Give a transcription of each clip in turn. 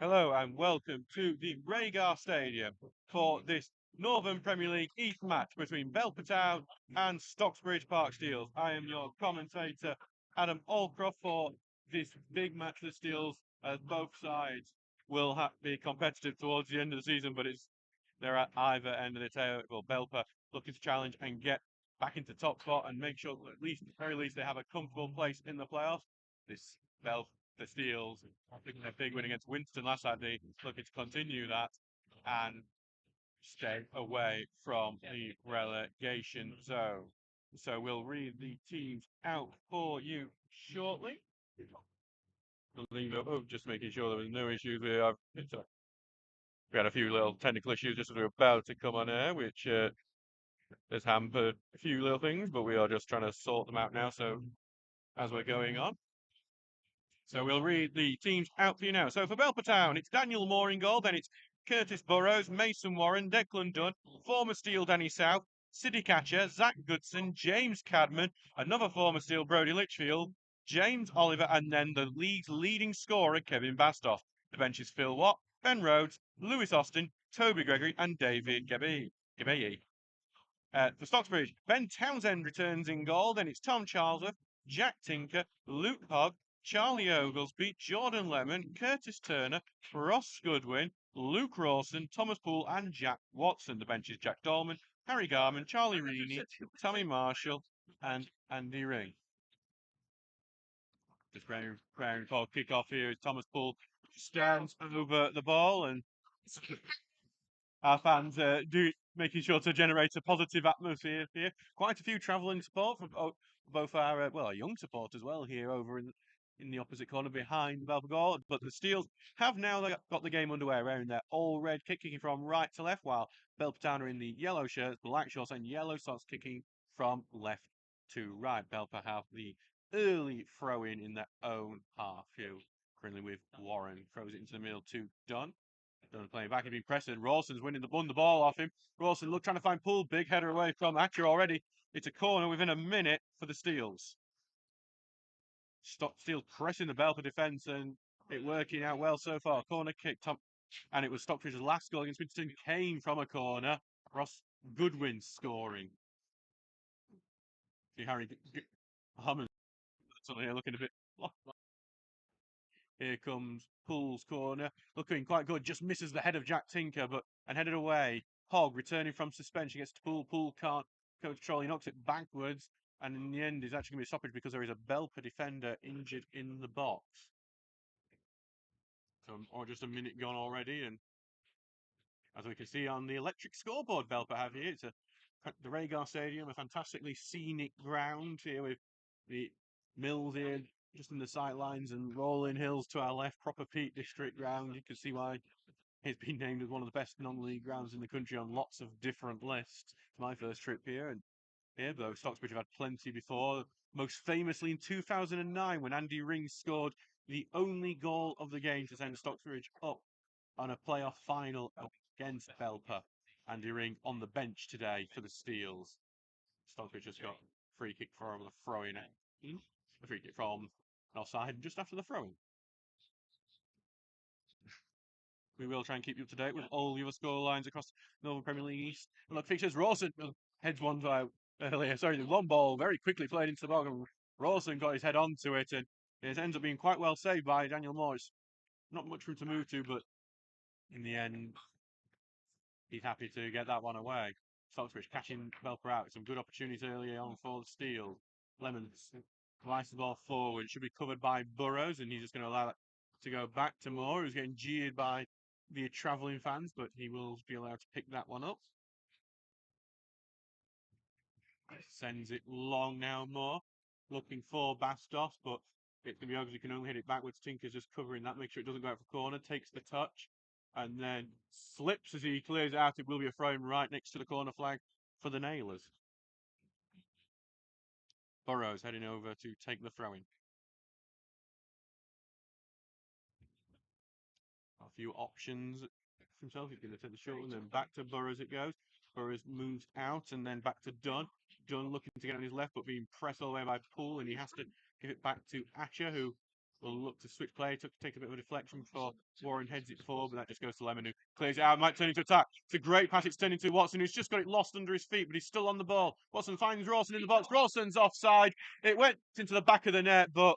Hello and welcome to the Rhagar Stadium for this Northern Premier League East match between Belper Town and Stocksbridge Park Steels. I am your commentator, Adam Allcroft, for this big match for the Steels, as both sides will be competitive towards the end of the season, but they're at either end of the table. Well, Belper looking to challenge and get back into top spot and make sure that at least, at the very least, they have a comfortable place in the playoffs. This Belper the Steels picking a big win against Winston last Saturday, looking to continue that and stay away from the relegation zone. So we'll read the teams out for you shortly. Just making sure there was no issues with we had a few little technical issues just as we were about to come on air, which has hampered a few little things, but we are just trying to sort them out now. So as we're going on. So we'll read the teams out for you now. So for Belper Town, it's Daniel Moore in goal, then it's Curtis Burrows, Mason Warren, Declan Dunn, former Steel Danny South, Siddy Catcher, Zach Goodson, James Cadman, another former Steel Brody Litchfield, James Oliver, and then the league's leading scorer, Kevin Bastoff. The bench is Phil Watt, Ben Rhodes, Lewis Austin, Toby Gregory, and David Gebeye. For Stocksbridge, Ben Townsend returns in goal. Then it's Tom Charlesworth, Jack Tinker, Luke Hogg, Charlie Oglesby, Jordan Lemon, Curtis Turner, Ross Goodwin, Luke Rawson, Thomas Poole, and Jack Watson. The bench is Jack Dolman, Harry Garman, Charlie Reaney, Tommy Marshall, and Andy Ring. Just preparing for kick-off here is Thomas Poole stands over the ball, and our fans making sure to generate a positive atmosphere here. Quite a few travelling support from both our young support as well here over in the opposite corner behind Belper. But the Steels have now got the game underway around their all red kick kicking from right to left, while Belper Town are in the yellow shirts, black shorts, and yellow socks kicking from left to right. Belper have the early throw in their own half here. Currently with Warren, throws it into the middle to Dunn. Dunn playing back, he's been pressed, and Rawson's won the ball off him. Rawson trying to find Poole, big header away from Atcher already. It's a corner within a minute for the Steels. Steele pressing the Belper defence and it working out well so far. Corner kick, and it was Stockbridge's last goal against Winston came from a corner. Ross Goodwin scoring. See Harry Hammond suddenly looking a bit. Here comes Poole's corner, looking quite good. Just misses the head of Jack Tinker, and headed away. Hogg returning from suspension gets to Poole. Poole can't control. He knocks it backwards, and in the end, is actually going to be stoppage because there is a Belper defender injured in the box. So, or just a minute gone already, and as we can see on the electric scoreboard, Belper have here. It's the Rhagar Stadium, a fantastically scenic ground here with the mills here just in the sight lines and rolling hills to our left, proper Peak District ground. You can see why it's been named as one of the best non-league grounds in the country on lots of different lists. It's my first trip here, and here, though, Stocksbridge have had plenty before. Most famously in 2009, when Andy Ring scored the only goal of the game to send Stocksbridge up on a playoff final against Belper. Andy Ring on the bench today for the Steels. Stocksbridge just got free kick from the throw-in. A free kick from an offside just after the throw-in. We will try and keep you up to date with all the other score lines across Northern Premier League East. And look, fixtures, Rawson heads one out earlier. Sorry, the long ball very quickly played into the ball. And Rawson got his head onto it, and it ends up being quite well saved by Daniel Moore. It's not much room to move to, but in the end, he's happy to get that one away. Stocksbridge catching Belper out. Some good opportunities early on for the Steel. Lemon slices the ball forward. Should be covered by Burrows, and he's just going to allow it to go back to Moore, who's getting jeered by the travelling fans, but he will be allowed to pick that one up. Sends it long now, Moore. Looking for Bastos, but it's going to be ugly. Can only hit it backwards. Tinker's just covering that, make sure it doesn't go out for corner. Takes the touch and then slips as he clears it out. It will be a throw right next to the corner flag for the Nailers. Burrows heading over to take the throw in. A few options for himself. He's going to take the short and then back to Burrows it goes. Burrows moves out and then back to Dunn. Dunn looking to get on his left, but being pressed all the way by Poole, and he has to give it back to Atcher, who will look to switch play, take a bit of a deflection before Warren heads it forward, but that just goes to Lemon, who clears it out, might turn into attack. It's a great pass, it's turned into Watson, who's just got it lost under his feet, but he's still on the ball. Watson finds Rawson in the box, Rawson's offside. It went into the back of the net, but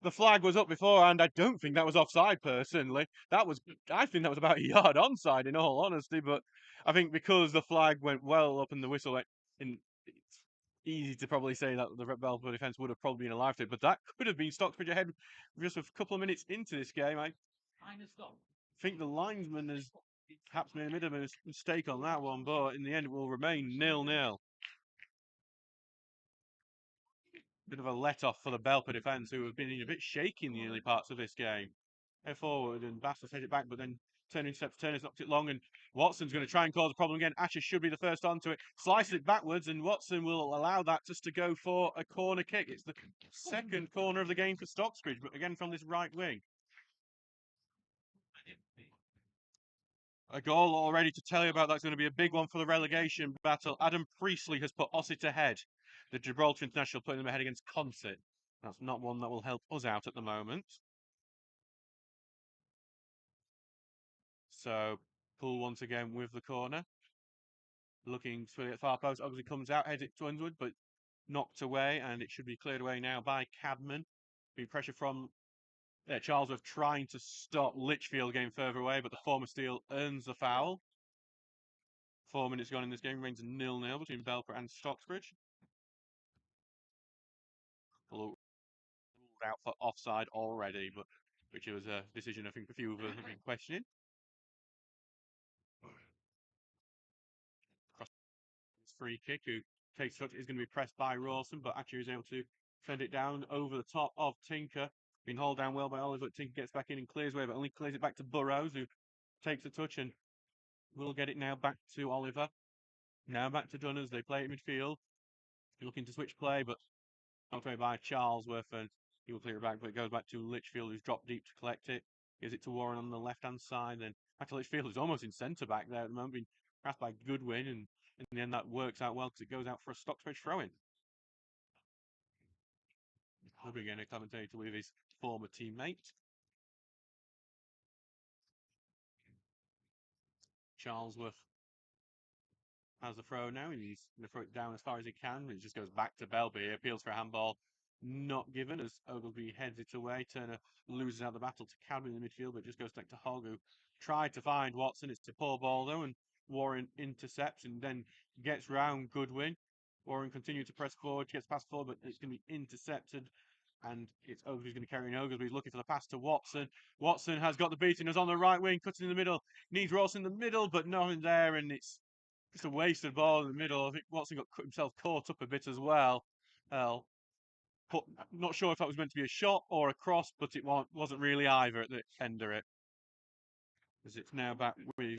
the flag was up beforehand. I don't think that was offside, personally. I think that was about a yard onside, in all honesty, but I think because the flag went well up and the whistle went in, it's easy to probably say that the Belper defence would have probably been alive to it, but that could have been Stocksbridge ahead just a couple of minutes into this game. I think the linesman has perhaps made a bit of a mistake on that one, but in the end it will remain 0-0. Bit of a let-off for the Belper defence, who have been a bit shaky in the early parts of this game. Head forward, and Bastos head it back, but then turning steps, Turner's knocked it long, and Watson's going to try and cause a problem again. Asher should be the first onto it, slices it backwards, and Watson will allow that just to go for a corner kick. It's the second corner of the game for Stocksbridge, but again from this right wing. A goal already to tell you about. That's going to be a big one for the relegation battle. Adam Priestley has put Ossett ahead. The Gibraltar International putting them ahead against Consett. That's not one that will help us out at the moment. So, Poole once again with the corner. Looking for the far post. Obviously comes out, heads it to Unswood, but knocked away, and it should be cleared away now by Cadman. Being pressure from Charlesworth trying to stop Lichfield getting further away, but the former Steel earns the foul. 4 minutes gone in this game, remains 0-0 between Belper and Stocksbridge. Ruled out for offside already, but which was a decision I think a few of us have been questioning. Cross free kick, who takes touch, is going to be pressed by Rawson, but actually is able to fend it down over the top of Tinker. Being hauled down well by Oliver, but Tinker gets back in and clears away, but only clears it back to Burrows, who takes a touch and will get it now back to Oliver. Now back to Dunners, they play it midfield. Looking to switch play, but knocked away by Charlesworth, and he will clear it back, but it goes back to Lichfield, who's dropped deep to collect it. Gives it to Warren on the left-hand side, then back to Lichfield, who's almost in centre-back there at the moment, being passed by Goodwin, and in the end that works out well because it goes out for a Stocksbridge throw-in. He'll be getting a commentator with his former teammate. Charlesworth has the throw now, and he's going to throw it down as far as he can. It just goes back to Belper. He appeals for a handball, not given as Oglesby heads it away. Turner loses out the battle to Cadman in the midfield, but just goes back to Hogg, who tried to find Watson. It's a poor ball though, and Warren intercepts and then gets round Goodwin. Warren continues to press forward, gets past forward, but it's going to be intercepted. And it's Oglesby's going to carry in. Oglesby's looking for the pass to Watson. Watson has got the beating, is on the right wing, cutting in the middle. Needs Ross in the middle, but nothing there, and it's just a wasted ball in the middle. I think Watson got himself caught up a bit as well. But not sure if that was meant to be a shot or a cross, but it wasn't really either at the end of it. As it's now back with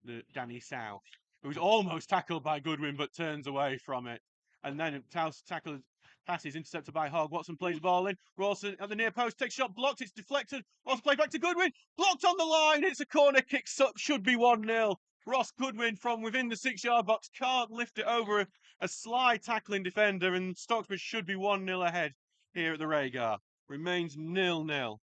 the Danny South, who's almost tackled by Goodwin but turns away from it. And then tackle passes intercepted by Hogg. Watson plays the ball in. Rawson at the near post takes shot, blocked. It's deflected. Watson plays back to Goodwin. Blocked on the line. It's a corner kick. Should be 1-0. Ross Goodwin from within the 6-yard box can't lift it over a sly tackling defender, and Stocksbridge should be 1-0 ahead here at the Rhaegar. Remains 0-0.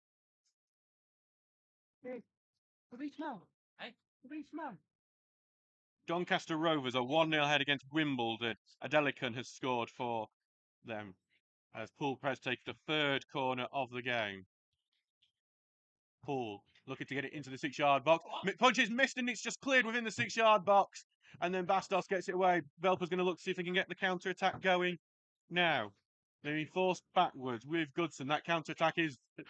Doncaster Rovers are 1-0 ahead against Wimbledon. Adelican has scored for them as Poole Press takes the third corner of the game. Poole looking to get it into the 6-yard box. Punch is missed and it's just cleared within the 6-yard box. And then Bastos gets it away. Belper's going to look to see if he can get the counter-attack going now. They're being forced backwards with Goodson. That counter-attack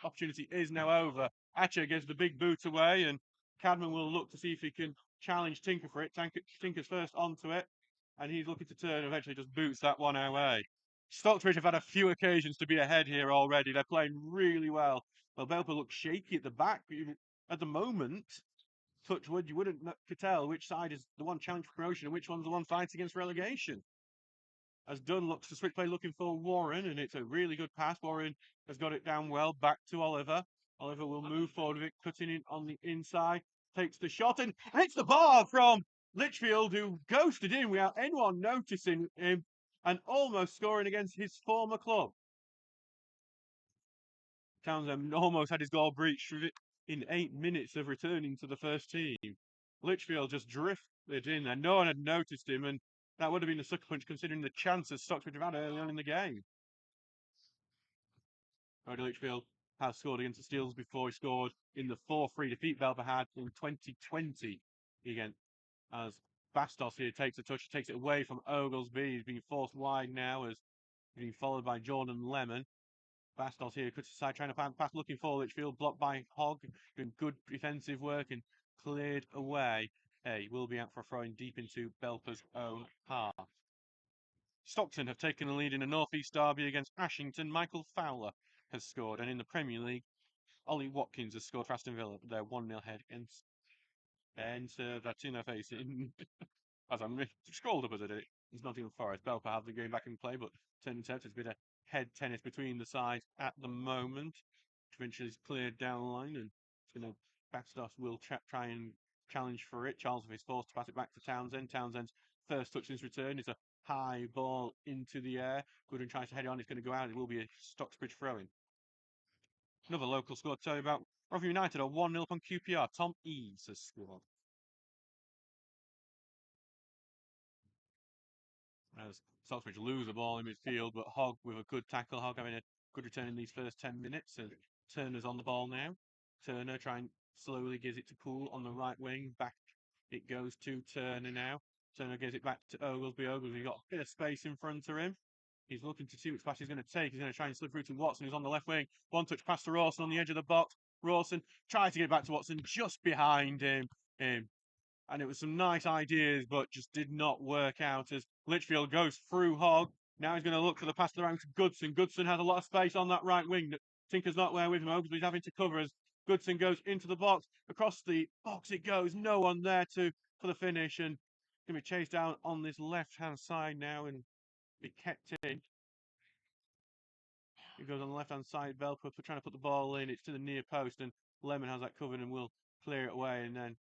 opportunity is now over. Atcher gives the big boot away, and Cadman will look to see if he can challenge Tinker for it. Tinker's first onto it, and he's looking to turn. Eventually just boots that one away. Stocksbridge have had a few occasions to be ahead here already. They're playing really well. Well, Belper looks shaky at the back. At the moment, touch wood, you wouldn't tell which side is the one challenged for promotion and which one's the one fighting against relegation. As Dunn looks to switch play looking for Warren, and it's a really good pass. Warren has got it down well, back to Oliver. Oliver will move forward with it, cutting in on the inside, takes the shot and hits the bar from Lichfield, who ghosted in without anyone noticing him and almost scoring against his former club. Townsend almost had his goal breached in 8 minutes of returning to the first team. Litchfield just drifted in and no one had noticed him, and that would have been a sucker punch considering the chances Stocksbridge have had early on in the game. Roddy Litchfield has scored against the Steels before. He scored in the 4-3 defeat Belper had in 2020 again. As Bastos here takes a touch, takes it away from Oglesby. He's being forced wide now as being followed by Jordan Lemon. Bastos here, cuts aside, trying to find pass, looking for Litchfield, blocked by Hogg, doing good defensive work and cleared away. Hey, will be out for a throw in deep into Belper's own half. Stockton have taken the lead in a North East derby against Ashington. Michael Fowler has scored, and in the Premier League, Ollie Watkins has scored for Aston Villa. They're 1-0 head against. And that's in their face. As I'm scrolled up as I did it, it's Nottingham Forest. Belper have the game back in play, but turns out it's a bit of head tennis between the sides at the moment. Eventually, it's cleared down the line, and it's going to Bastos will try and challenge for it. Charles is forced to pass it back to Townsend. Townsend's first touch since return is a high ball into the air. Goodwin tries to head it on. It's going to go out. It will be a Stocksbridge throw-in. Another local score to tell you about. Rotherham United are 1-0 on QPR. Tom Eaves has scored. As Stocksbridge lose the ball in midfield, but Hogg with a good tackle. Hogg having a good return in these first 10 minutes. And Turner's on the ball now. Turner trying slowly gives it to Poole on the right wing. Back it goes to Turner now. Turner gives it back to Oglesby. Oglesby got a bit of space in front of him. He's looking to see which pass he's going to take. He's going to try and slip through to Watson, who's on the left wing. One touch pass to Rawson on the edge of the box. Rawson tries to get back to Watson just behind him. And it was some nice ideas, but just did not work out as Litchfield goes through Hogg. Now he's going to look for the pass around to Goodson. Goodson has a lot of space on that right wing. Tinker's not there with him. Oglesby's having to cover as Goodson goes into the box. Across the box it goes. No one there for the finish, and going to be chased down on this left-hand side now and be kept in. It goes on the left-hand side. Belper trying to put the ball in. It's to the near post, and Lemon has that covered and will clear it away, and then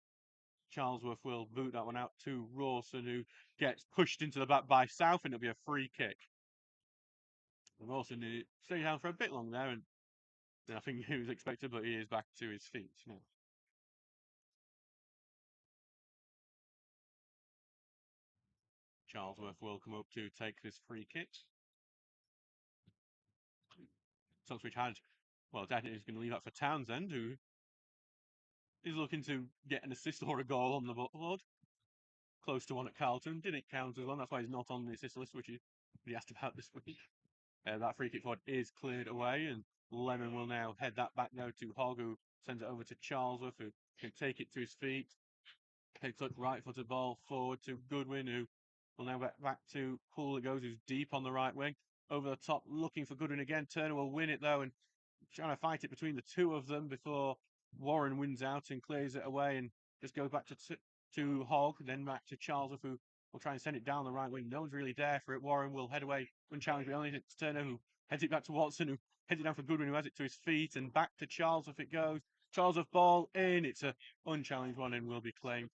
Charlesworth will boot that one out to Rawson, who gets pushed into the back by South, and it'll be a free kick. Rawson stayed down for a bit long there, and I think he was expected, but he is back to his feet now. Charlesworth will come up to take this free kick. Stocksbridge had, well, Daniel is going to leave that for Townsend, who is looking to get an assist or a goal on the board. Close to one at Carlton. Didn't count as one. That's why he's not on the assist list, which he asked about this week. That free kick forward is cleared away, and Lemon will now head that back now to Hogg, who sends it over to Charlesworth, who can take it to his feet. Takes up right-footed ball forward to Goodwin, who will now back to Poole. It goes, who's deep on the right wing. Over the top, looking for Goodwin again. Turner will win it, though, and trying to fight it between the two of them before Warren wins out and clears it away and just goes back to Hogg, then back to Charlesworth, who will try and send it down the right wing. No one's really there for it. Warren will head away unchallenged, but only it's Turner who heads it back to Watson, who heads it down for Goodwin, who has it to his feet, and back to Charlesworth it goes. Charlesworth ball in. It's a unchallenged one and will be claimed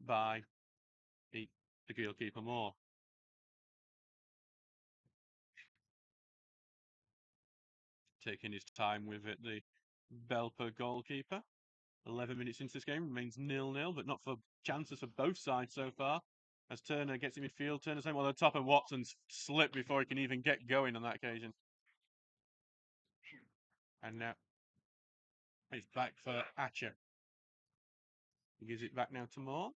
by the goalkeeper Moore. Taking his time with it, the Belper goalkeeper. 11 minutes into this game, remains 0-0, but not for chances for both sides so far. As Turner gets in midfield, Turner's on the top, and Watson's slipped before he can even get going on that occasion. And now it's back for Atcher. He gives it back now to Moore,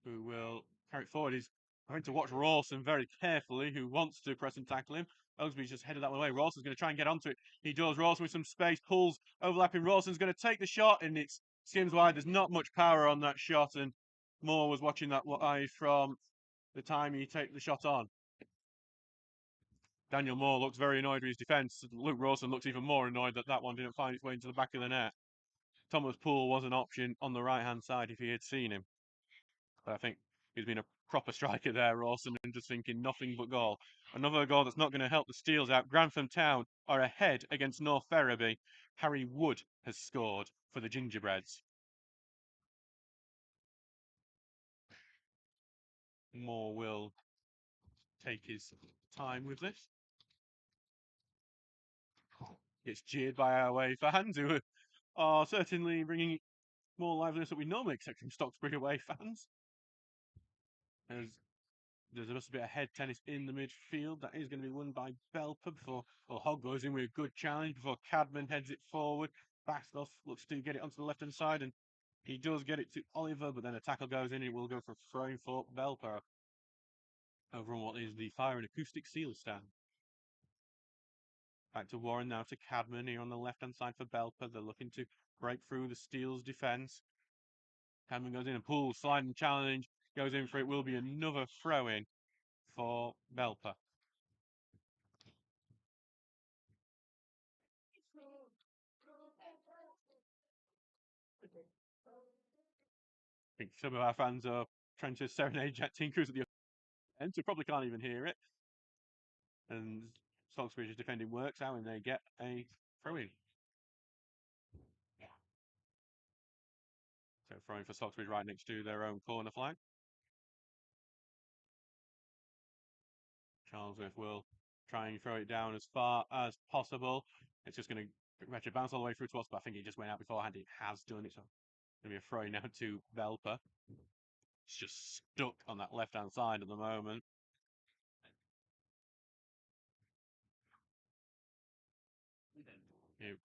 who will carry it forward. He's having to watch Rawson very carefully, who wants to press and tackle him. Oglesby's just headed that one away. Rawson's going to try and get onto it. He does. Rawson with some space, pulls, overlapping. Rawson's going to take the shot, and it skims wide. There's not much power on that shot, and Moore was watching that live from the time he took the shot on. Daniel Moore looks very annoyed with his defence. Luke Rawson looks even more annoyed that that one didn't find its way into the back of the net. Thomas Poole was an option on the right-hand side if he had seen him. But I think he's been a proper striker there, Rawson, and just thinking nothing but goal. Another goal that's not going to help the Steels out. Grantham Town are ahead against North Ferriby. Harry Wood has scored for the Gingerbreads. Moore will take his time with this. It's cheered by our away fans who are certainly bringing more liveliness than we normally expect from Stocksbridge away fans. As there's a little bit of head tennis in the midfield. That is going to be won by Belper before Hogg goes in with a good challenge before Cadman heads it forward. Bastos looks to get it onto the left-hand side, and he does get it to Oliver, but then a tackle goes in, and it will go for throwing for Belper over on what is the fire and acoustic seal stand. Back to Warren now to Cadman here on the left-hand side for Belper. They're looking to break through the Steel's defence. Cadman goes in and pulls, sliding challenge, goes in for it. Will be another throw-in for Belper. I think some of our fans are trying to serenade Jack Tinkers at the end, so probably can't even hear it. And Stocksbridge's defending works out, and they get a throw-in. So throwing for Stocksbridge right next to their own corner flag. Charlesworth will try and throw it down as far as possible. It's just going to bounce all the way through to us, but I think it just went out beforehand. It has done it, so it's going to be a throw now to Belper. It's just stuck on that left-hand side at the moment.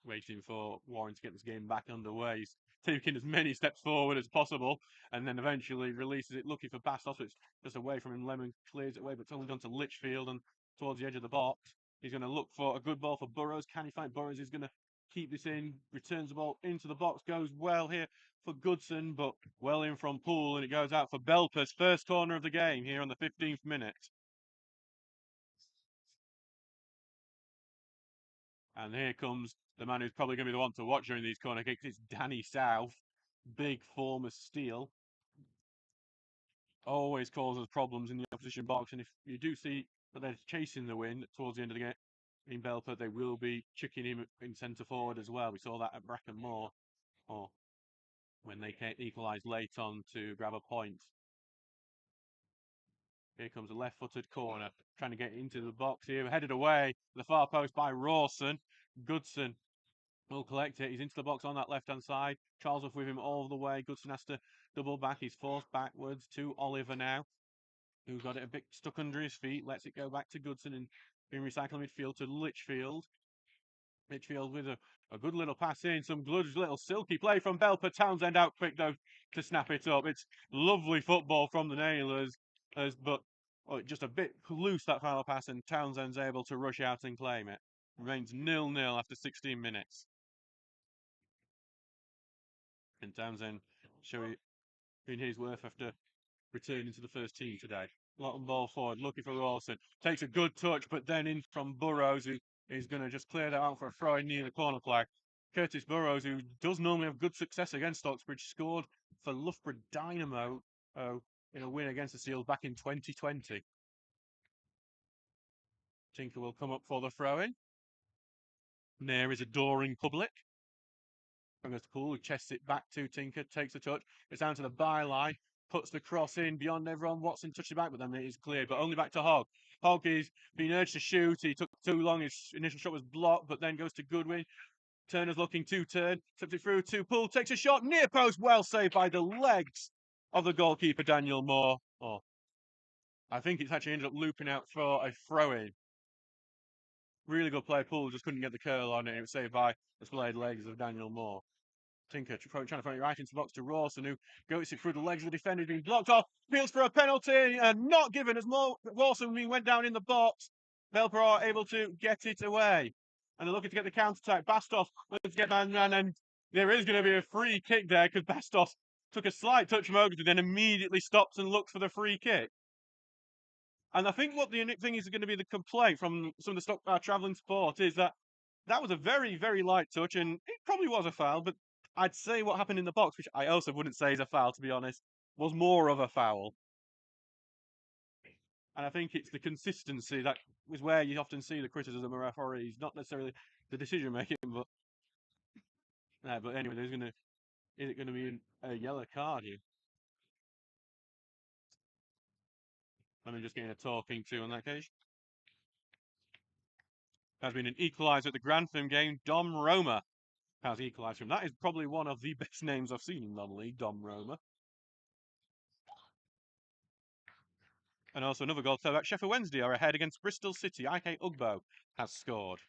Waiting for Warren to get this game back underway. He's taking as many steps forward as possible, and then eventually releases it, looking for Bastos. It's just away from him. Lemon clears it away, but it's only gone to Litchfield and towards the edge of the box. He's going to look for a good ball for Burrows. Can he find Burrows? He's going to keep this in, returns the ball into the box, goes well here for Goodson, but well in from Poole, and it goes out for Belper's first corner of the game here on the 15th minute. And here comes the man who's probably going to be the one to watch during these corner kicks. It's Danny South, big form of steel. Always causes problems in the opposition box. And if you do see that they're chasing the win towards the end of the game in Belper, they will be chucking him in centre forward as well. We saw that at Brecon Moor, or when they equalised late on to grab a point. Here comes a left-footed corner, trying to get into the box here, headed away, the far post by Rawson. Goodson will collect it. He's into the box on that left-hand side. Charlesworth with him all the way. Goodson has to double back. He's forced backwards to Oliver now, who got it a bit stuck under his feet. Lets it go back to Goodson and being recycled midfield to Litchfield. Litchfield with a good little pass in. Some good little silky play from Belper. Townsend out quick, though, to snap it up. It's lovely football from the Nailers, but just a bit loose, that final pass, and Townsend's able to rush out and claim it. Remains 0-0 after 16 minutes. And Townsend showing his worth after returning to the first team today. Long ball forward, looking for Rawson. Takes a good touch, but then in from Burrows, who is going to just clear that out for a throw in near the corner flag. Curtis Burrows, who does normally have good success against Stocksbridge, scored for Loughborough Dynamo in a win against the Seals back in 2020. Tinker will come up for the throw-in. There is adoring public. Goes to Poole, who chests it back to Tinker, takes a touch. It's down to the byline, puts the cross in beyond everyone. Watson touches it back, but then it is cleared, but only back to Hogg. Hogg is being urged to shoot. He took too long. His initial shot was blocked, but then goes to Goodwin. Turner's looking to turn, slips it through to Poole, takes a shot, near post, well saved by the legs of the goalkeeper, Daniel Moore. Oh, I think it's actually ended up looping out for a throw-in. Really good play. Poole just couldn't get the curl on it. It was saved by the splayed legs of Daniel Moore. Tinker trying to find it right into the box to Rawson, who goes it through the legs of the defender, being blocked off, appeals for a penalty, and not given as Rawson went down in the box. Belper are able to get it away. And they're looking to get the counter-attack. Bastos looking to get man, and there is going to be a free kick there because Bastos took a slight touch from Ogden, then immediately stops and looks for the free kick. And I think what the thing is going to be the complaint from some of the travelling support is that was a very, very light touch, and it probably was a foul, but I'd say what happened in the box, which I also wouldn't say is a foul, to be honest, was more of a foul. And I think it's the consistency that is where you often see the criticism of referees, not necessarily the decision making, but but anyway, is it going to be a yellow card here? Let me just get a talking to on that occasion. has been an equaliser at the Grantham game. Dom Roma has equalised from. That is probably one of the best names I've seen in non-league, Dom Roma. And also another goal. So Sheffield Wednesday are ahead against Bristol City. IK Ugbo has scored.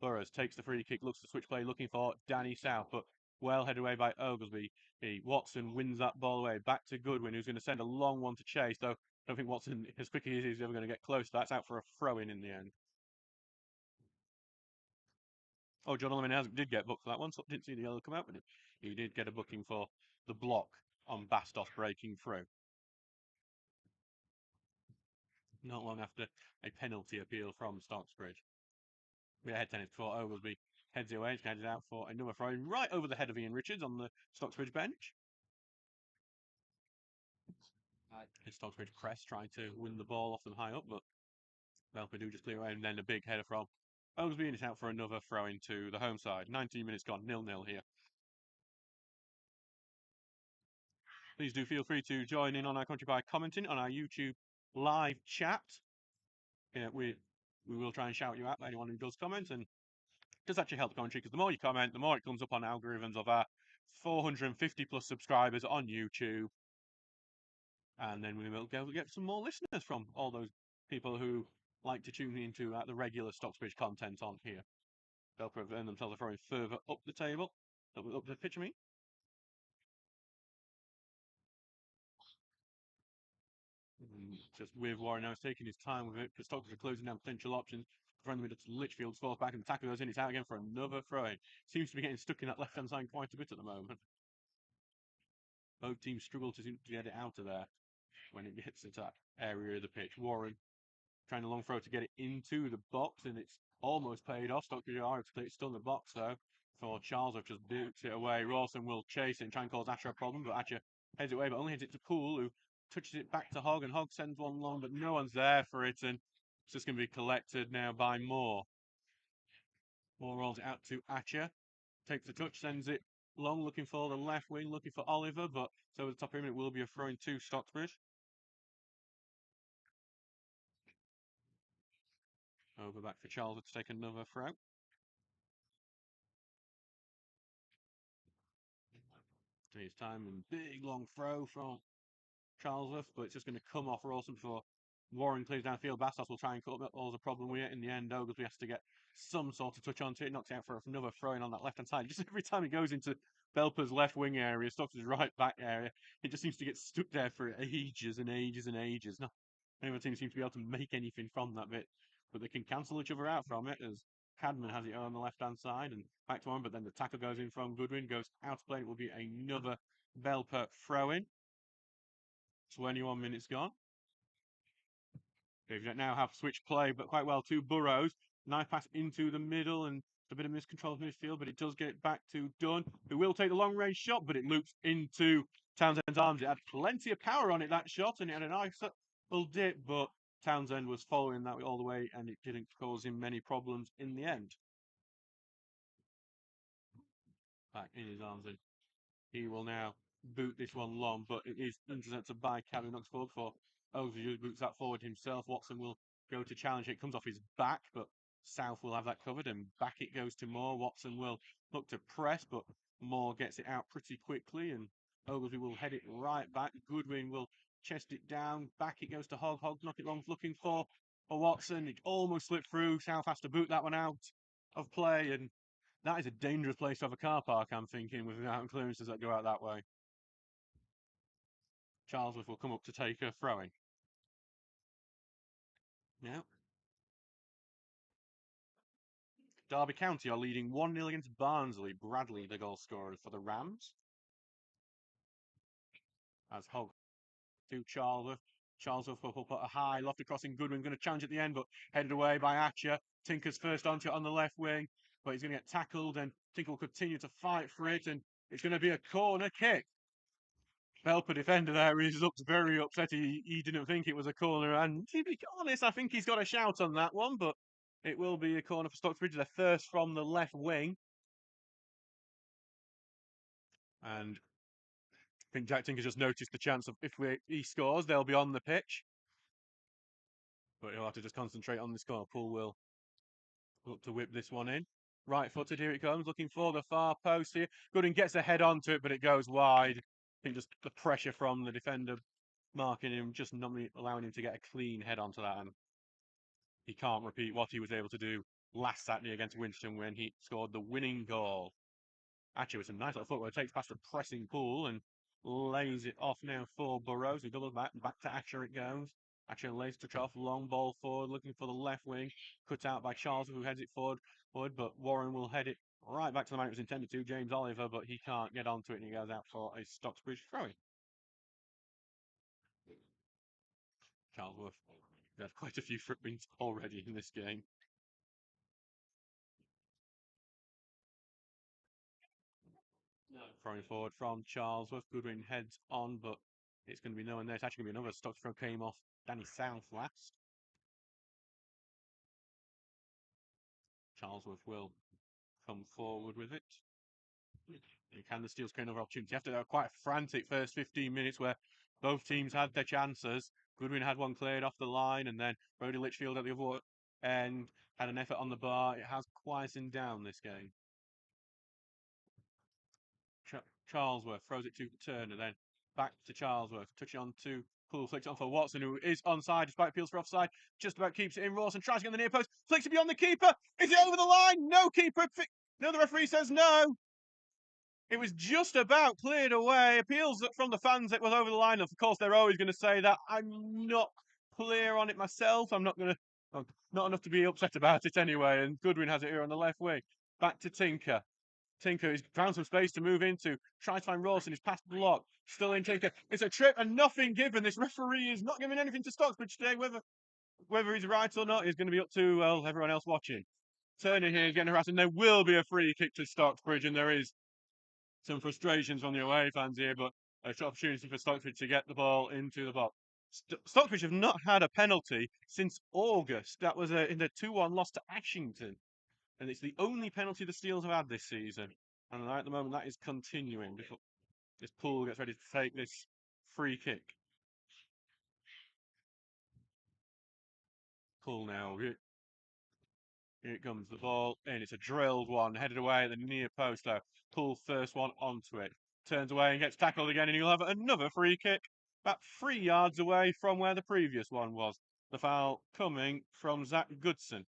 Burrows takes the free kick, looks to switch play, looking for Danny South, but well headed away by Oglesby. Watson wins that ball away, back to Goodwin, who's going to send a long one to Chase, though I don't think Watson, as quick as he is ever going to get close. That's out for a throw-in the end. Oh, John Lemon did get booked for that one, so didn't see the yellow come out, but he did get a booking for the block on Bastos breaking through. Not long after a penalty appeal from Stocksbridge. We had tennis before Oglesby heads away, he's headed out for another throw right over the head of Ian Richards on the Stocksbridge bench. And Stocksbridge press trying to win the ball off them high up, but Belper do just clear away, and then a big header from Oglesby, and it's out for another throw into the home side. 19 minutes gone, 0-0 here. Please do feel free to join in on our country by commenting on our YouTube live chat. Yeah, we will try and shout you out, anyone who does comment, and it does actually help the commentary, because the more you comment, the more it comes up on algorithms of our 450 plus subscribers on YouTube. And then we will get some more listeners from all those people who like to tune into the regular Stocksbridge content on here. They'll prevent themselves from throwing further up the table, up the pitch, I mean. Just with Warren now taking his time with it, because Stockbridge are closing down potential options. Friendly to Litchfield, falls back, and the tackle goes in. It's out again for another throw-in. Seems to be getting stuck in that left-hand side quite a bit at the moment. Both teams struggle to get it out of there when it gets to that area of the pitch. Warren trying a long throw to get it into the box, and it's almost paid off. Stockbridge are able to play it still in the box, though. For Charles, have just boots it away. Rawson will chase it and try and cause Asher a problem, but Asher heads it away, but only heads it to Poole, who touches it back to Hogg, and Hogg sends one long, but no one's there for it, and it's just going to be collected now by Moore. Moore rolls it out to Asher, takes the touch, sends it long, looking for the left wing, looking for Oliver, but so the top of him, it will be a throw-in to Stocksbridge. Over back for Charles to take another throw. His time and big long throw from Charlesworth, but it's just going to come off Rawson before Warren clears downfield. Bastos will try and cut up all the problem with it. In the end, Oglesby has to get some sort of touch onto it. Knocks it out for another throw-in on that left-hand side. Just every time he goes into Belper's left wing area, Stocks's right back area, it just seems to get stuck there for ages and ages and ages. No, neither team seems to be able to make anything from that bit, but they can cancel each other out from it as Cadman has it on the left-hand side and back to one, but then the tackle goes in from Goodwin, goes out of play. It will be another Belper throw-in. 21 minutes gone. They now have switch play, but quite well to Burrows. Nice pass into the middle and a bit of miscontrol of midfield, but it does get it back to Dunn, who will take the long-range shot, but it loops into Townsend's arms. It had plenty of power on it, that shot, and it had a nice little dip, but Townsend was following that all the way, and it didn't cause him many problems in the end. Back in his arms, and he will now boot this one long, but it is intercepted by Calvin Oxford for Oglesby, boots that forward himself. Watson will go to challenge it. Comes off his back, but South will have that covered, and back it goes to Moore. Watson will look to press, but Moore gets it out pretty quickly, and Oglesby will head it right back. Goodwin will chest it down. Back it goes to Hogg. Hogg knock it long, looking for Watson. It almost slipped through. South has to boot that one out of play, and that is a dangerous place to have a car park, I'm thinking, without clearances that go out that way. Charlesworth will come up to take a throwing. Yeah. Derby County are leading 1-0 against Barnsley. Bradley, the goal scorer for the Rams. As Hogg to Charlesworth. Charlesworth will put a high lofted crossing. Goodwin going to challenge at the end, but headed away by Atcher. Tinker's first onto it on the left wing, but he's going to get tackled, and Tinker will continue to fight for it, and it's going to be a corner kick. Belper defender there is very upset. He didn't think it was a corner, and to be honest, I think he's got a shout on that one, but it will be a corner for Stocksbridge. They're first from the left wing. And I think Jack Tinker just noticed the chance of if he scores, they'll be on the pitch. But he'll have to just concentrate on the score. Poole will Look to whip this one in. Right footed, here it comes, looking for the far post here. Goodwin gets a head onto it, but it goes wide. I think just the pressure from the defender marking him, just not allowing him to get a clean head onto that. And he can't repeat what he was able to do last Saturday against Winston when he scored the winning goal. Actually, with some nice little footwork, takes past the pressing Pool and lays it off now for Burrows, who doubles back to Asher it goes. Asher lays touch off, long ball forward, looking for the left wing, cut out by Charles, who heads it forward, but Warren will head it right back to the man it was intended to, James Oliver, but he can't get onto it and he goes out for a Stocksbridge throw-in. Charlesworth had quite a few throw-ins already in this game. Throwing forward from Charlesworth. Goodwin heads on, but it's going to be no one there. It's actually going to be another Stocks throw came off Danny South last. Charlesworth will come forward with it. Can the Steels create another opportunity? After that quite a frantic first 15 minutes where both teams had their chances. Goodwin had one cleared off the line, and then Brody Litchfield at the other end had an effort on the bar. It has quietened down this game. Charlesworth throws it to Turner, then back to Charlesworth, touching on to Poole, flicks it on for Watson, who is onside despite appeals for offside, just about keeps it in. Rawson tries to get on the near post, flicks it beyond the keeper. Is it over the line? No keeper. No, the referee says no. It was just about cleared away. Appeals from the fans it was over the line. Of course, they're always going to say that. I'm not clear on it myself. I'm not not enough to be upset about it anyway. And Goodwin has it here on the left wing. Back to Tinker. Tinker has found some space to move into. Tries to find Rawson. He's past the block. Still in Tinker. It's a trip and nothing given. This referee is not giving anything to Stocksbridge today. Whether he's right or not is going to be up to, well, everyone else watching. Turner here is getting harassed, and there will be a free kick to Stocksbridge, and there is some frustrations from the away fans here, but an opportunity for Stocksbridge to get the ball into the box. Stocksbridge have not had a penalty since August. That was in the 2-1 loss to Ashington. And it's the only penalty the Steels have had this season. And at the moment, that is continuing before this Pool gets ready to take this free kick. Pool now. Here it comes, the ball in. It's a drilled one, headed away at the near post though. Pool first one onto it. Turns away and gets tackled again, and he'll have another free kick about 3 yards away from where the previous one was. The foul coming from Zach Goodson.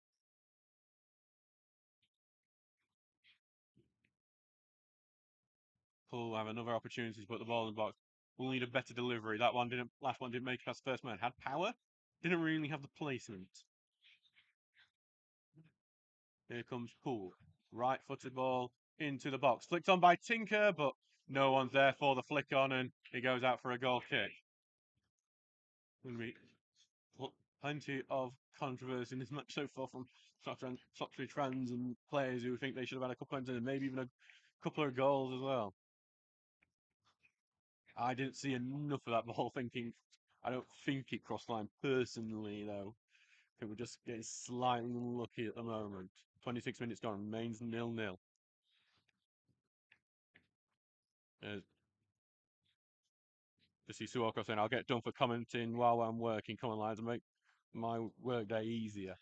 Pool have another opportunity to put the ball in the box. We'll need a better delivery. Last one didn't make it past first man. Had power, didn't really have the placement. Here comes Pool. Right-footed ball into the box. Flicked on by Tinker, but no one's there for the flick on, and he goes out for a goal kick. Going to be plenty of controversy in this match so far from Stocksbridge fans and players who think they should have had a couple of and maybe even a couple of goals as well. I didn't see enough of that ball thinking. I don't think it crossed line personally, though. I think we're just getting slightly unlucky at the moment. 26 minutes gone, remains 0-0. To see Sue Allcroft saying, I'll get done for commenting while I'm working. Come on, lads, and make my work day easier.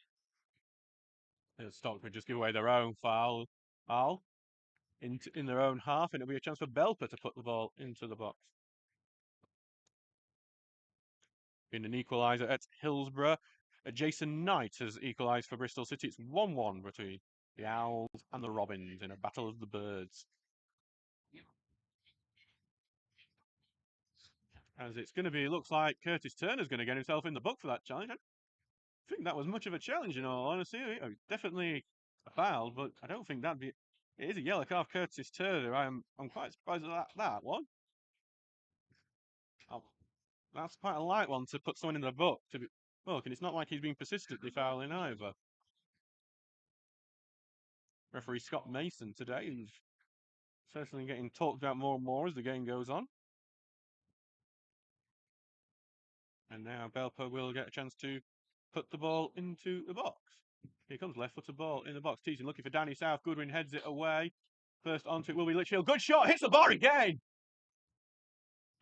Stockbridge just give away their own foul in their own half, and it'll be a chance for Belper to put the ball into the box. In an equaliser at Hillsborough, Jason Knight has equalised for Bristol City. It's 1-1 between the Owls and the Robins in a battle of the birds. As it's going to be, looks like Curtis Turner's going to get himself in the book for that challenge. I don't think that was much of a challenge, in all honesty. Definitely a foul, but I don't think that'd be. It is a yellow card, Curtis Turner. I'm quite surprised at that one. Oh, that's quite a light one to put someone in the book. To be look, and it's not like he's been persistently fouling either. Referee Scott Mason today is certainly getting talked about more and more as the game goes on. And now Belper will get a chance to put the ball into the box. Here comes left-footed ball in the box. Teasing, looking for Danny South. Goodwin heads it away. First onto it will be Litchfield. Good shot, hits the bar again.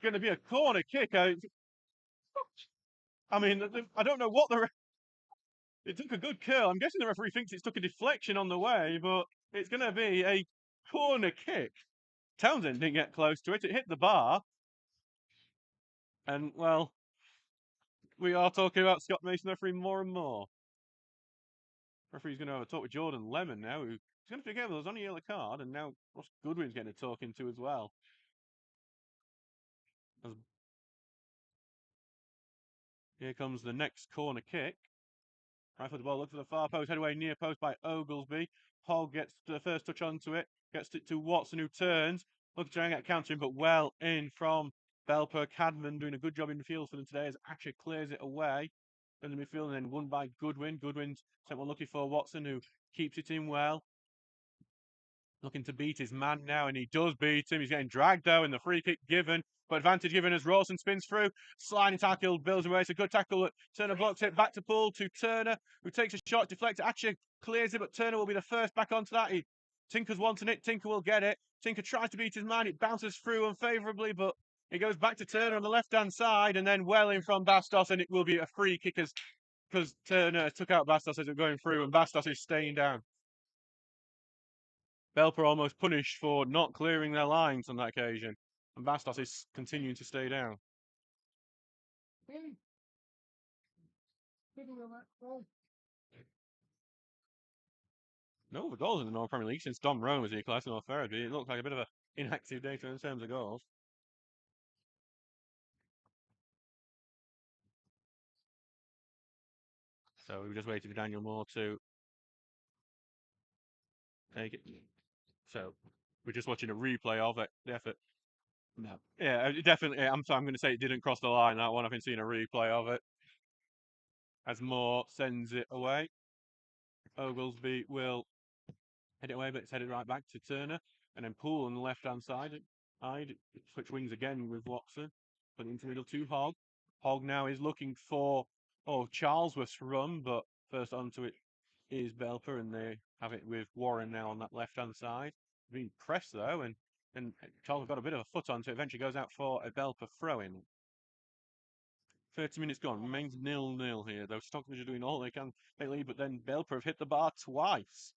Going to be a corner kick. I mean, I don't know what It took a good curl. I'm guessing the referee thinks it's took a deflection on the way, but it's going to be a corner kick. Townsend didn't get close to it. It hit the bar. And, well, we are talking about Scott Mason referee more and more. Referee's going to have a talk with Jordan Lemon now, who's going to forget there was only a yellow card, and now Ross Goodwin's getting a talking to as well. Here comes the next corner kick. Right foot the ball, look for the far post, head away near post by Oglesby. Hogg gets the first touch onto it, gets it to Watson, who turns, looking to try and get countering, but well in from Belper. Cadman doing a good job in the field for them today as Asher clears it away in the midfield, and then won by Goodwin. Goodwin's sent one lucky for Watson, who keeps it in well. Looking to beat his man now, and he does beat him. He's getting dragged, though, and the free kick given. But advantage given as Rawson spins through. Sliding tackle, builds away. It's a good tackle. Turner blocks it. Back to Poole to Turner, who takes a shot, deflects. Actually clears it, but Turner will be the first back onto that. Tinker's wanting it. Tinker will get it. Tinker tries to beat his man. It bounces through unfavourably, but it goes back to Turner on the left-hand side, and then well in from Bastos, and it will be a free kick because Turner took out Bastos as it was going through, and Bastos is staying down. Belper almost punished for not clearing their lines on that occasion, and Bastos is continuing to stay down. No other goals in the North Premier League since Dom Rome was equalised in North Ferriby. It looked like a bit of an inactive day in terms of goals. So we were just waiting for Daniel Moore to take it. So we're just watching a replay of it, the effort. No. Yeah, definitely. I'm going to say it didn't cross the line, that one. I've been seeing a replay of it. As Moore sends it away. Oglesby will head it away, but it's headed right back to Turner. And then Poole on the left-hand side. Switch wings again with Watson. Put it into the middle to Hogg. Hogg now is looking for, Charlesworth's run, but first onto it is Belper, and they have it with Warren now on that left-hand side. Being pressed, though, and Charles got a bit of a foot onto it. Eventually goes out for a Belper throw-in. 30 minutes gone. Remains 0-0 here, though Stocksbridge are doing all they can lately, but then Belper have hit the bar twice.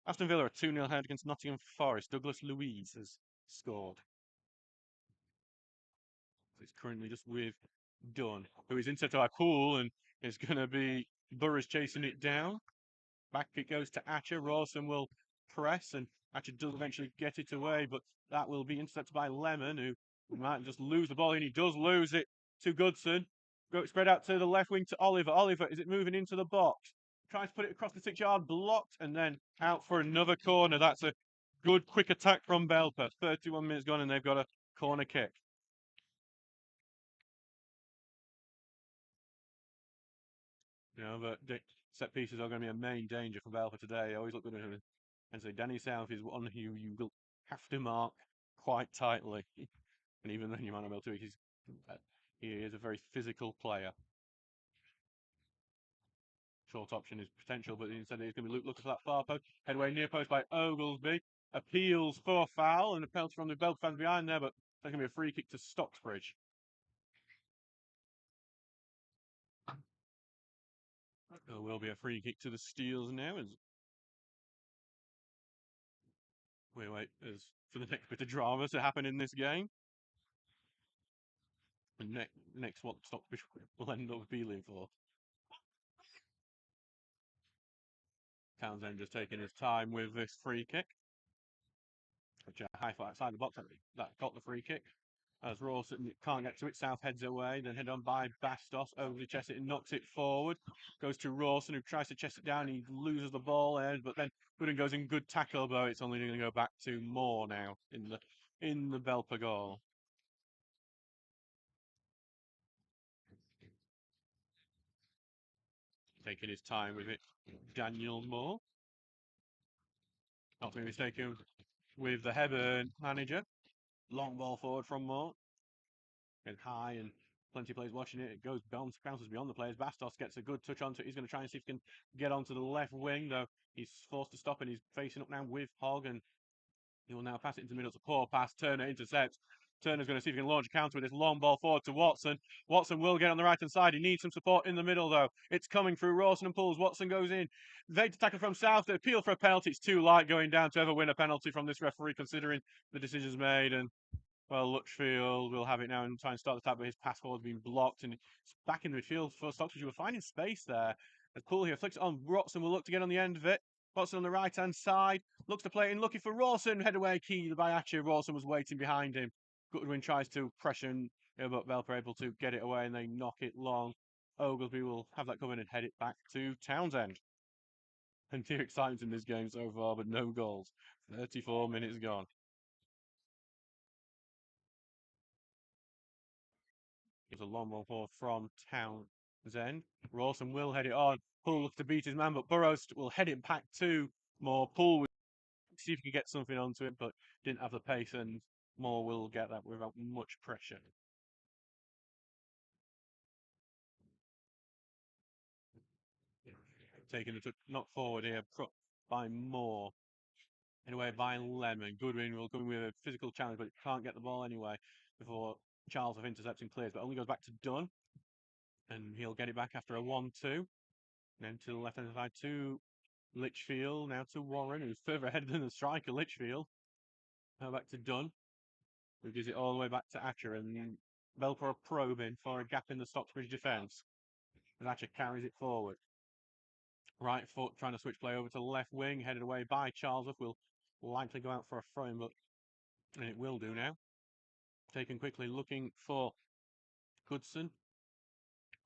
Aston Villa are 2-0 ahead against Nottingham Forest. Douglas Luiz has scored. It's currently just with Dunn, who is into our Poole, and it's going to be Burroughs chasing it down. Back it goes to Atcher. Rawson will press, and Atcher does eventually get it away, but that will be intercepted by Lemon, who might just lose the ball, and he does lose it to Goodson. Spread out to the left wing to Oliver. Oliver, is it moving into the box? Tries to put it across the 6-yard, blocked, and then out for another corner. That's a good, quick attack from Belper. 31 minutes gone, and they've got a corner kick. But set pieces are going to be a main danger for Belper today. I always look good at him. And so Danny South is one who you will have to mark quite tightly. And even then you might not be able to. He is a very physical player. Short option is potential, but instead it's going to be looking for that far post. Headway near post by Oglesby. Appeals for foul, and a penalty from the Belper fans behind there, but that's going to be a free kick to Stocksbridge. There will be a free kick to the Steels now as we wait for the next bit of drama to happen in this game. And next what Stocksbridge will end up appealing for. Townsend just taking his time with this free kick. Which high flat outside the box that got the free kick. As Rawson can't get to it, South heads away, then head on by Bastos, over the chest it and knocks it forward. Goes to Rawson, who tries to chest it down, he loses the ball there, but then Gooden goes in good tackle, though it's only going to go back to Moore now in the Belper goal. Taking his time with it, Daniel Moore. Not to be mistaken with the Hebburn manager. Long ball forward from Moore. And high, and plenty of players watching it. It bounces beyond the players. Bastos gets a good touch onto it. He's going to try and see if he can get onto the left wing, though he's forced to stop, and he's facing up now with Hogg, and he will now pass it into the middle. It's a poor pass. Turner intercepts. Turner's going to see if he can launch a counter with this long ball forward to Watson. Watson will get on the right-hand side. He needs some support in the middle, though. It's coming through Rawson and pulls. Watson goes in. They tackle from South. They appeal for a penalty. It's too light going down to ever win a penalty from this referee, considering the decisions made. And well, Litchfield will have it now and try and start the tap, but his pass forward has been blocked, and it's back in the midfield for Stocksbridge. We're finding space there. As Poole here flicks it on. Watson will look to get on the end of it. Watson on the right-hand side. Looks to play in, looking for Rawson. Head away, key by Atcher. Rawson was waiting behind him. Goodwin tries to pressure, but Belper able to get it away, and they knock it long. Oglesby will have that coming and head it back to Townsend. Plenty of excitement in this game so far, but no goals. 34 minutes gone. Gives a long ball forward from Townsend. Rawson will head it on. Poole looks to beat his man, but Burrows will head it back to Moore. Poole will see if he can get something onto it, but didn't have the pace, and Moore will get that without much pressure. Taking the knock forward here by Moore. Anyway, by Lemon. Goodwin will come with a physical challenge, but can't get the ball anyway before Charles of intercepting clears, but only goes back to Dunn. And he'll get it back after a 1-2. Then to the left-hand side to Litchfield. Now to Warren, who's further ahead than the striker, Litchfield. Now back to Dunn, who gives it all the way back to Atcher. And Belper probing for a gap in the Stocksbridge defence. And Atcher carries it forward. Right foot trying to switch play over to the left wing, headed away by Charlesworth. Will likely go out for a throw-in, but and it will do now. Taken quickly, looking for Goodson.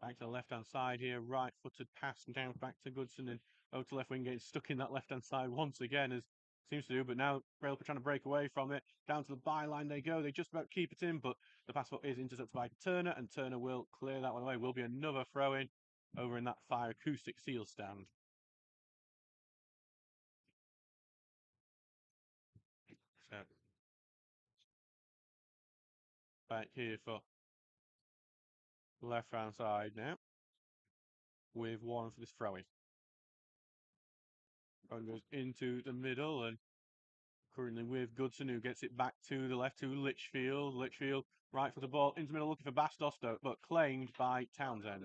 Back to the left-hand side here, right-footed pass down back to Goodson, and over to left wing, getting stuck in that left-hand side once again, as seems to do, but now Belper trying to break away from it. Down to the byline they go. They just about keep it in, but the pass is intercepted by Turner, and Turner will clear that one away. Will be another throw-in over in that fire acoustic seal stand. So back here for left hand side now with Warren for this throw-in. Warren goes into the middle and currently with Goodson, who gets it back to the left to Litchfield. Litchfield right for the ball into the middle looking for Bastos, but claimed by Townsend.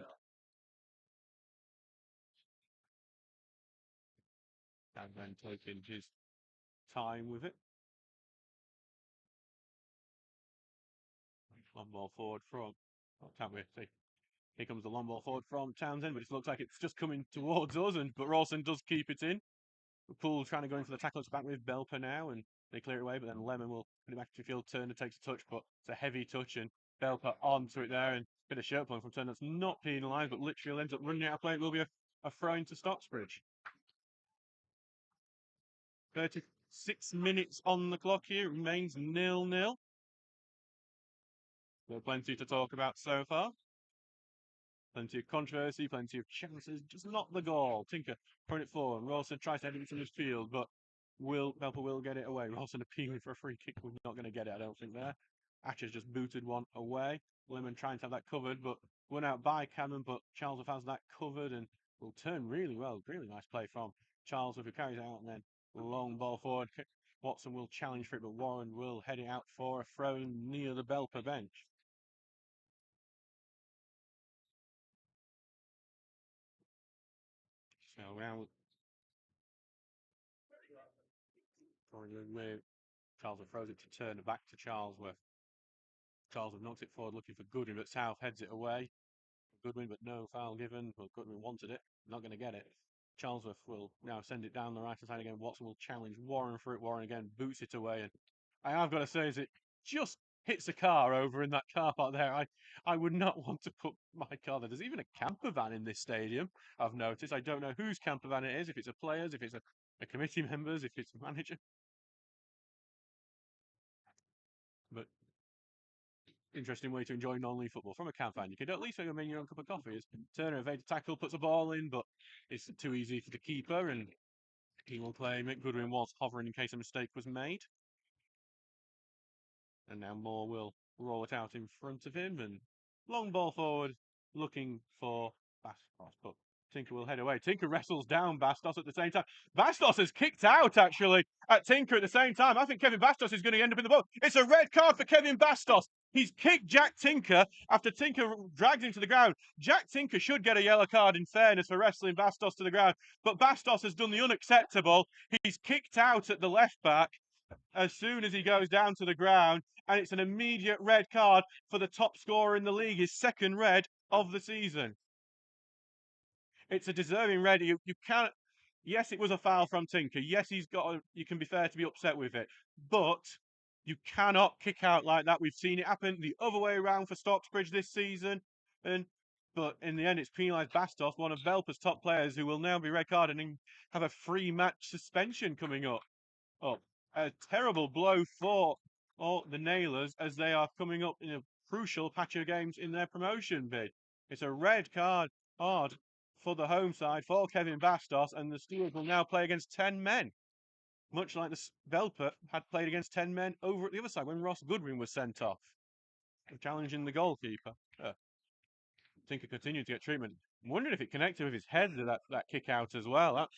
And then taking his time with it. Long ball forward from, can't we see? Here comes the long ball forward from Townsend, but it looks like it's just coming towards us, but Rawson does keep it in. Poole trying to go in for the tackle. It's back with Belper now, and they clear it away, but then Lemon will put it back to the field. Turner takes a touch, but it's a heavy touch, and Belper onto it there, and a bit of shirt pulling from Turner. That's not penalised, but Litchfield ends up running out of play. It will be a throw into Stocksbridge. 36 minutes on the clock here. It remains 0-0. There's plenty to talk about so far. Plenty of controversy, plenty of chances, just not the goal. Tinker throwing it forward. Rawson tries to head it into midfield, but Belper will get it away. Rawson appealing for a free kick. We're not going to get it, I don't think, there. Atcher's just booted one away. Lemon trying to have that covered, but won out by Cannon, but Charles has that covered and will turn really well. Really nice play from Charles, who carries it out, and then long ball forward. Watson will challenge for it, but Warren will head it out for a throw-in near the Belper bench. So now with Charlesworth throws it to Turner, back to Charlesworth. Charlesworth knocks it forward looking for Goodwin, but South heads it away. Goodwin, but no foul given. Well, Goodwin wanted it, not going to get it. Charlesworth will now send it down the right side again. Watson will challenge Warren for it. Warren again boots it away. And I have got to say, is it just hits a car over in that car park there. I would not want to put my car there. There's even a camper van in this stadium, I've noticed. I don't know whose camper van it is, if it's a player's, if it's a committee member's, if it's a manager. But interesting way to enjoy non-league football from a camp fan. You could at least make your own cup of coffee. As Turner evades tackle, puts a ball in, but it's too easy for the keeper, and he will claim it. Goodwin was hovering in case a mistake was made. And now Moore will roll it out in front of him, and long ball forward, looking for Bastos, but Tinker will head away. Tinker wrestles down Bastos at the same time. Bastos is kicked out, actually, at Tinker at the same time. I think Kevin Bastos is going to end up in the box. It's a red card for Kevin Bastos. He's kicked Jack Tinker after Tinker dragged him to the ground. Jack Tinker should get a yellow card in fairness for wrestling Bastos to the ground, but Bastos has done the unacceptable. He's kicked out at the left back as soon as he goes down to the ground, and it's an immediate red card for the top scorer in the league, his second red of the season. It's a deserving red. You can't. Yes, it was a foul from Tinker. Yes, you can be fair to be upset with it, but you cannot kick out like that. We've seen it happen the other way around for Stocksbridge this season, but in the end, it's penalised Bastos, one of Belper's top players, who will now be red carded and have a free match suspension coming up. A terrible blow for all the Nailers as they are coming up in a crucial patch of games in their promotion bid. It's a red card hard for the home side for Kevin Bastos, and the Steelers will now play against 10 men, much like the Belper had played against 10 men over at the other side when Ross Goodwin was sent off, challenging the goalkeeper. Tinker continued to get treatment. I'm wondering if it connected with his head to that kick out as well.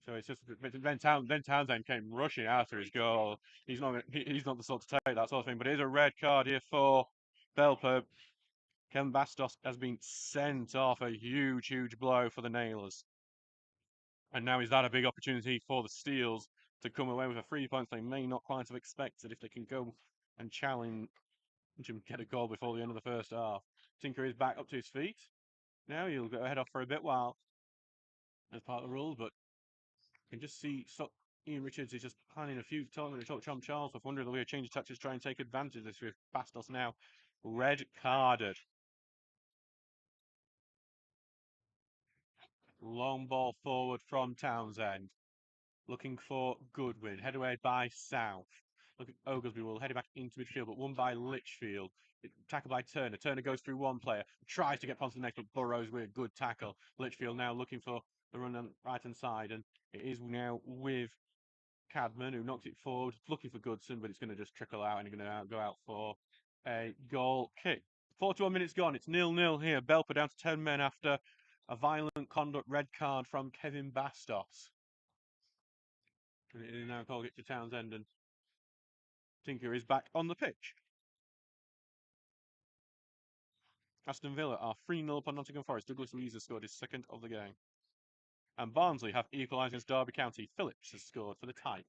So it's just Ben Townsend came rushing after his goal. He's not the sort to take that sort of thing. But it is a red card here for Belper. Kevin Bastos has been sent off, a huge blow for the Nailers. And now is that a big opportunity for the Steels to come away with a 3 points they may not quite have expected if they can go and challenge and get a goal before the end of the first half. Tinker is back up to his feet. Now he'll go head off for a bit while as part of the rules, but you can just see Ian Richards is just planning a few talking to Tom Charles. I wonder if there'll be a change of tactics to try and take advantage of this with Bastos now red carded. Long ball forward from Townsend. Looking for Goodwin. Head away by South. Look at Oglesby will head it back into midfield, but won by Litchfield. Tackled by Turner. Turner goes through one player. Tries to get onto the next, but Burrows with a good tackle. Litchfield now looking for the run on the right-hand side, and it is now with Cadman, who knocks it forward, looking for Goodson, but it's going to just trickle out, and he's going to go out for a goal kick. 41 minutes gone. It's 0-0 here. Belper down to 10 men after a violent conduct red card from Kevin Bastos. And it now called it to Townsend, and Tinker is back on the pitch. Aston Villa are 3-0 upon Nottingham Forest. Douglas Luiz has scored his second of the game. And Barnsley have equalised against Derby County. Phillips has scored for the Tykes.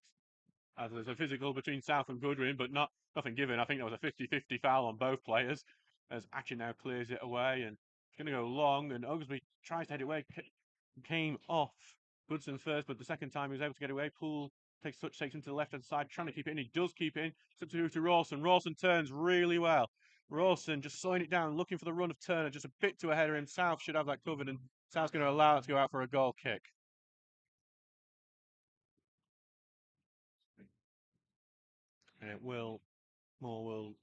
As there's a physical between South and Goodwin, but nothing given. I think there was a 50-50 foul on both players, as Action now clears it away, and it's going to go long, and Oglesby tries to head it away, came off Goodson first, but the second time he was able to get away. Poole takes him to the left-hand side, trying to keep it in. He does keep it in. Substitute to Rawson. Rawson turns really well. Rawson just slowing it down, looking for the run of Turner, just a bit too ahead of him. South should have that covered, and South's going to allow it to go out for a goal kick. And Moore will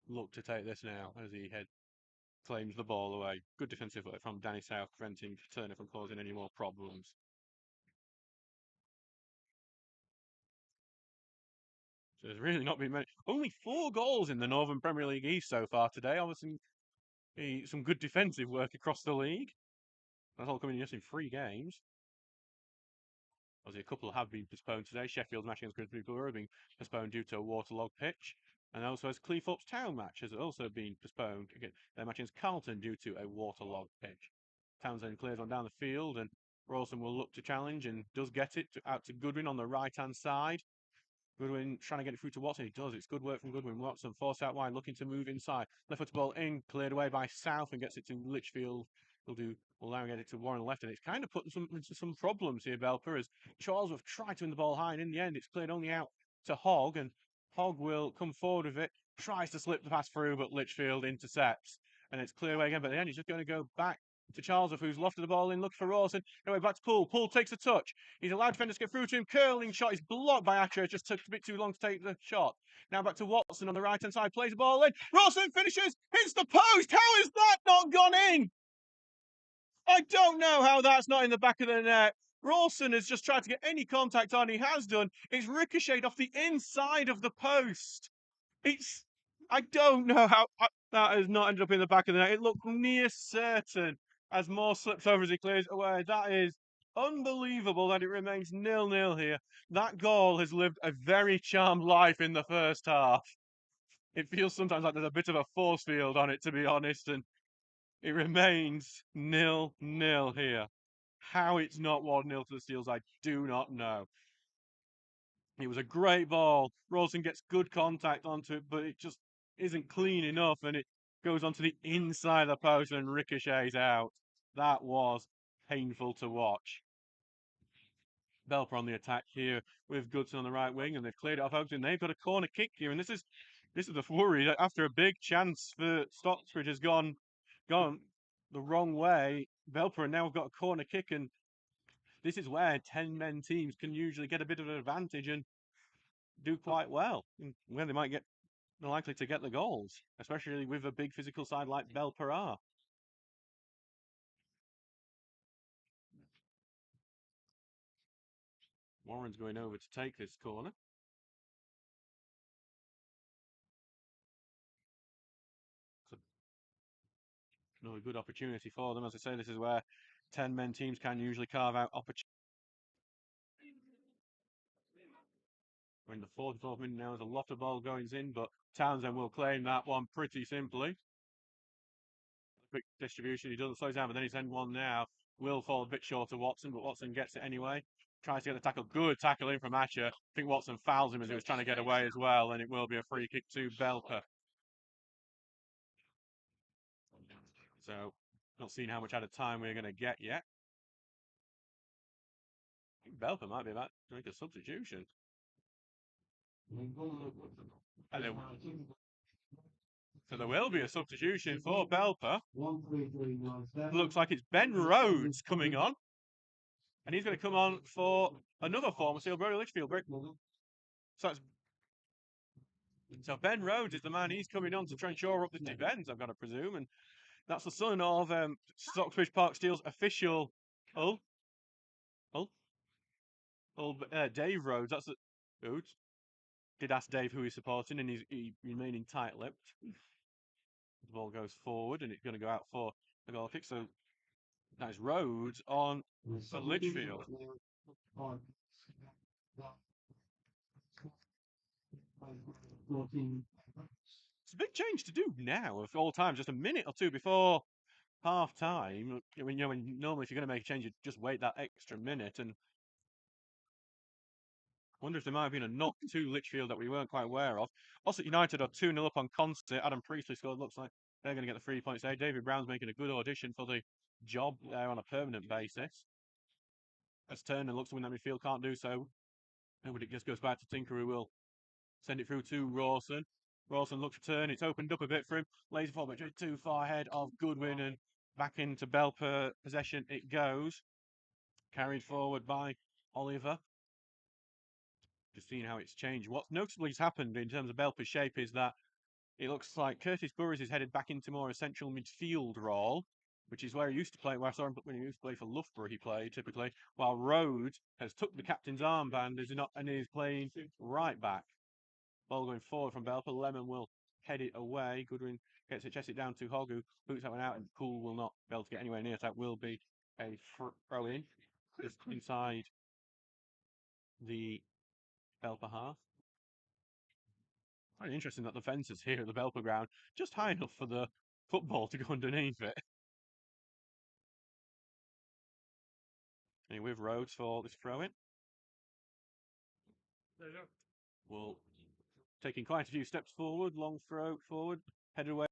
look to take this now as he claims the ball away. Good defensive work from Danny South, preventing Turner from causing any more problems. So there's really not been many. Only 4 goals in the Northern Premier League East so far today. Obviously, some good defensive work across the league. That's all coming just in 3 games. Obviously, a couple have been postponed today. Sheffield's match against Grimsby Borough have been postponed due to a waterlogged pitch. And also, as Cleethorpes Town match has also been postponed. Again, their match against Carlton due to a waterlogged pitch. Townsend clears on down the field, and Rawson will look to challenge and does get it out to Goodwin on the right-hand side. Goodwin trying to get it through to Watson. He does. It's good work from Goodwin. Watson forced out wide, looking to move inside. Left foot ball in, cleared away by South, and gets it to Litchfield. Allowing it to Warren left, and it's kind of putting into some problems here, Belper, as Charles have tried to win the ball high, and in the end, it's cleared only out to Hogg, and Hogg will come forward with it, tries to slip the pass through, but Litchfield intercepts, and it's cleared away again. But at the end, he's just going to go back to Charles, who's lofted the ball in, looking for Rawson. Anyway, back to Poole. Poole takes a touch. He's allowed defenders to get through to him. Curling shot is blocked by Atcher. Just took a bit too long to take the shot. Now back to Watson on the right-hand side. Plays the ball in. Rawson finishes. Hits the post. How has that not gone in? I don't know how that's not in the back of the net. Rawson has just tried to get any contact on. He has done. It's ricocheted off the inside of the post. I don't know how. That has not ended up in the back of the net. It looked near certain as Moore slips over as he clears away. That is unbelievable that it remains 0-0 here. That goal has lived a very charmed life in the first half. It feels sometimes like there's a bit of a force field on it, to be honest, and it remains 0-0 here. How it's not 1-0 to the Steels, I do not know. It was a great ball. Rawson gets good contact onto it, but it just isn't clean enough, and it goes onto the inside of the post and ricochets out. That was painful to watch. Belper on the attack here with Goodson on the right wing, and they've cleared it off Hogan. They've got a corner kick here, and this is the worry that after a big chance for Stocksbridge has gone the wrong way. Belper and now have got a corner kick, and this is where 10-men teams can usually get a bit of an advantage and do quite well, where they might get likely to get the goals, especially with a big physical side like Belper are. Warren's going over to take this corner. Another good opportunity for them. As I say, this is where 10-men teams can usually carve out opportunities. We're in the 44th minute now. There's a lot of ball goings in, but Townsend will claim that one pretty simply. Quick distribution. He doesn't slow down, but then he's end one now. Will fall a bit short of Watson, but Watson gets it anyway. Tries to get the tackle. Good tackle in from Asher. I think Watson fouls him as he was trying to get away as well, and it will be a free kick to Belper. So, not seeing how much out of time we're going to get yet. I think Belper might be about to make a substitution. And so there will be a substitution for Belper. Looks like it's Ben Rhodes coming on. And he's going to come on for another former Steel Brody Litchfield. So Ben Rhodes is the man. He's coming on to try and shore up the defence, I've got to presume. And that's the son of Stocksbridge Park Steel's official Hull. Dave Rhodes. That's the Oops. Did ask Dave who he's supporting, and he's remaining tight-lipped. The ball goes forward, and it's going to go out for a goal kick. So that is Rhodes on for Litchfield. It's a big change to do now of all time, just a minute or two before half time. When normally if you're going to make a change, you just wait that extra minute. And I wonder if there might have been a knock to Litchfield that we weren't quite aware of. Also, United are 2-0 up on Constant. Adam Priestley scored. Looks like they're going to get the 3 points there. David Brown's making a good audition for the job there on a permanent basis. As Turner looks to win that midfield, can't do so. But it just goes back to Tinker, who will send it through to Rawson. Rawson looks to turn. It's opened up a bit for him. Lays forward, but too far ahead of Goodwin, and back into Belper possession it goes. Carried forward by Oliver. Just seeing how it's changed. What's notably has happened in terms of Belper's shape is that it looks like Curtis Burris is headed back into more a central midfield role, which is where he used to play. Where I saw him when he used to play for Loughborough, he played typically. While Rhodes has took the captain's armband, and is playing right back. Ball going forward from Belper. Lemon will head it away. Goodwin gets it, chests it down to Hogg, who boots that one out, and Poole will not be able to get anywhere near. That will be a throw in just inside the Belper half. Quite interesting that the fences here at the Belper ground just high enough for the football to go underneath it. And with Rhodes for this throw in. Well, taking quite a few steps forward, long throw forward, headed away.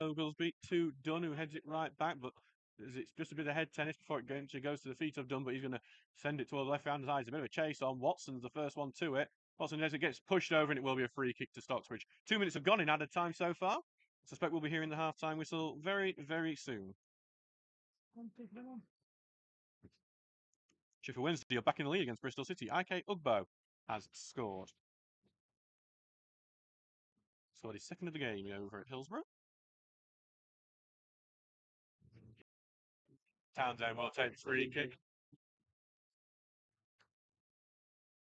Oglesby to Dunn, who heads it right back, but it's just a bit of head tennis before it goes to the feet of Dunn, but he's going to send it towards the left-hand side. It's a bit of a chase on. Watson's the first one to it. Watson, as it gets pushed over, and it will be a free kick to Stocksbridge. 2 minutes have gone in added time so far. I suspect we'll be hearing the half-time whistle very, very soon. Sheffield Wednesday are back in the lead against Bristol City. IK Ugbo has scored. Scored his second of the game over at Hillsborough. Townsend will take the free kick.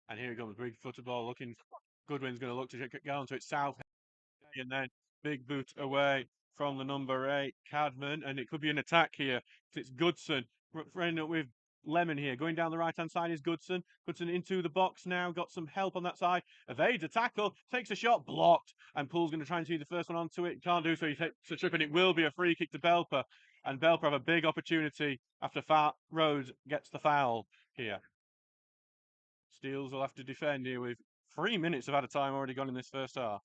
And here comes big football looking. Goodwin's going to look to get onto it south, and then Big boot away from the number 8, Cadman, and it could be an attack here. It's Goodson ending up with Lemon here. Going down the right-hand side is Goodson. Goodson into the box now. Got some help on that side. Evades a tackle. Takes a shot. Blocked. And Poole's going to try and see the first one onto it. Can't do so. He takes a trip, and it will be a free kick to Belper. And Belper have a big opportunity after Rose gets the foul here. Steels will have to defend here with 3 minutes of added time already gone in this first half.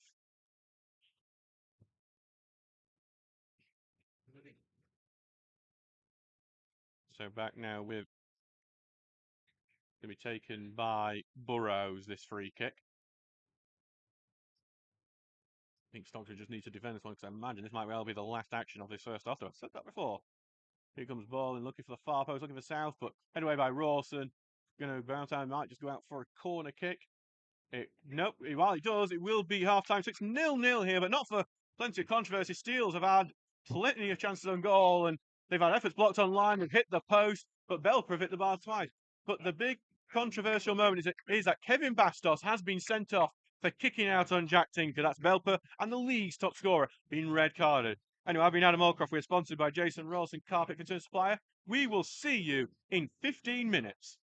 So back now with going to be taken by Burrows, this free kick. I think Stocksbridge just needs to defend this one because I imagine this might well be the last action of this first half. I've said that before. Here comes ball and looking for the far post, looking for South, but head away by Rawson. Going to bounce out, might just go out for a corner kick. Nope, while it does, it will be half time. So it's 0-0 here, but not for plenty of controversy. Steels have had plenty of chances on goal, and they've had efforts blocked on line, they've hit the post, but Belper have hit the bar twice. But the big controversial moment is that Kevin Bastos has been sent off for kicking out on Jack Tinker. That's Belper and the league's top scorer being red carded. Anyway, I've been Adam Allcroft. We're sponsored by Jason Rawson, Carpet Concern Supplier. We will see you in 15 minutes.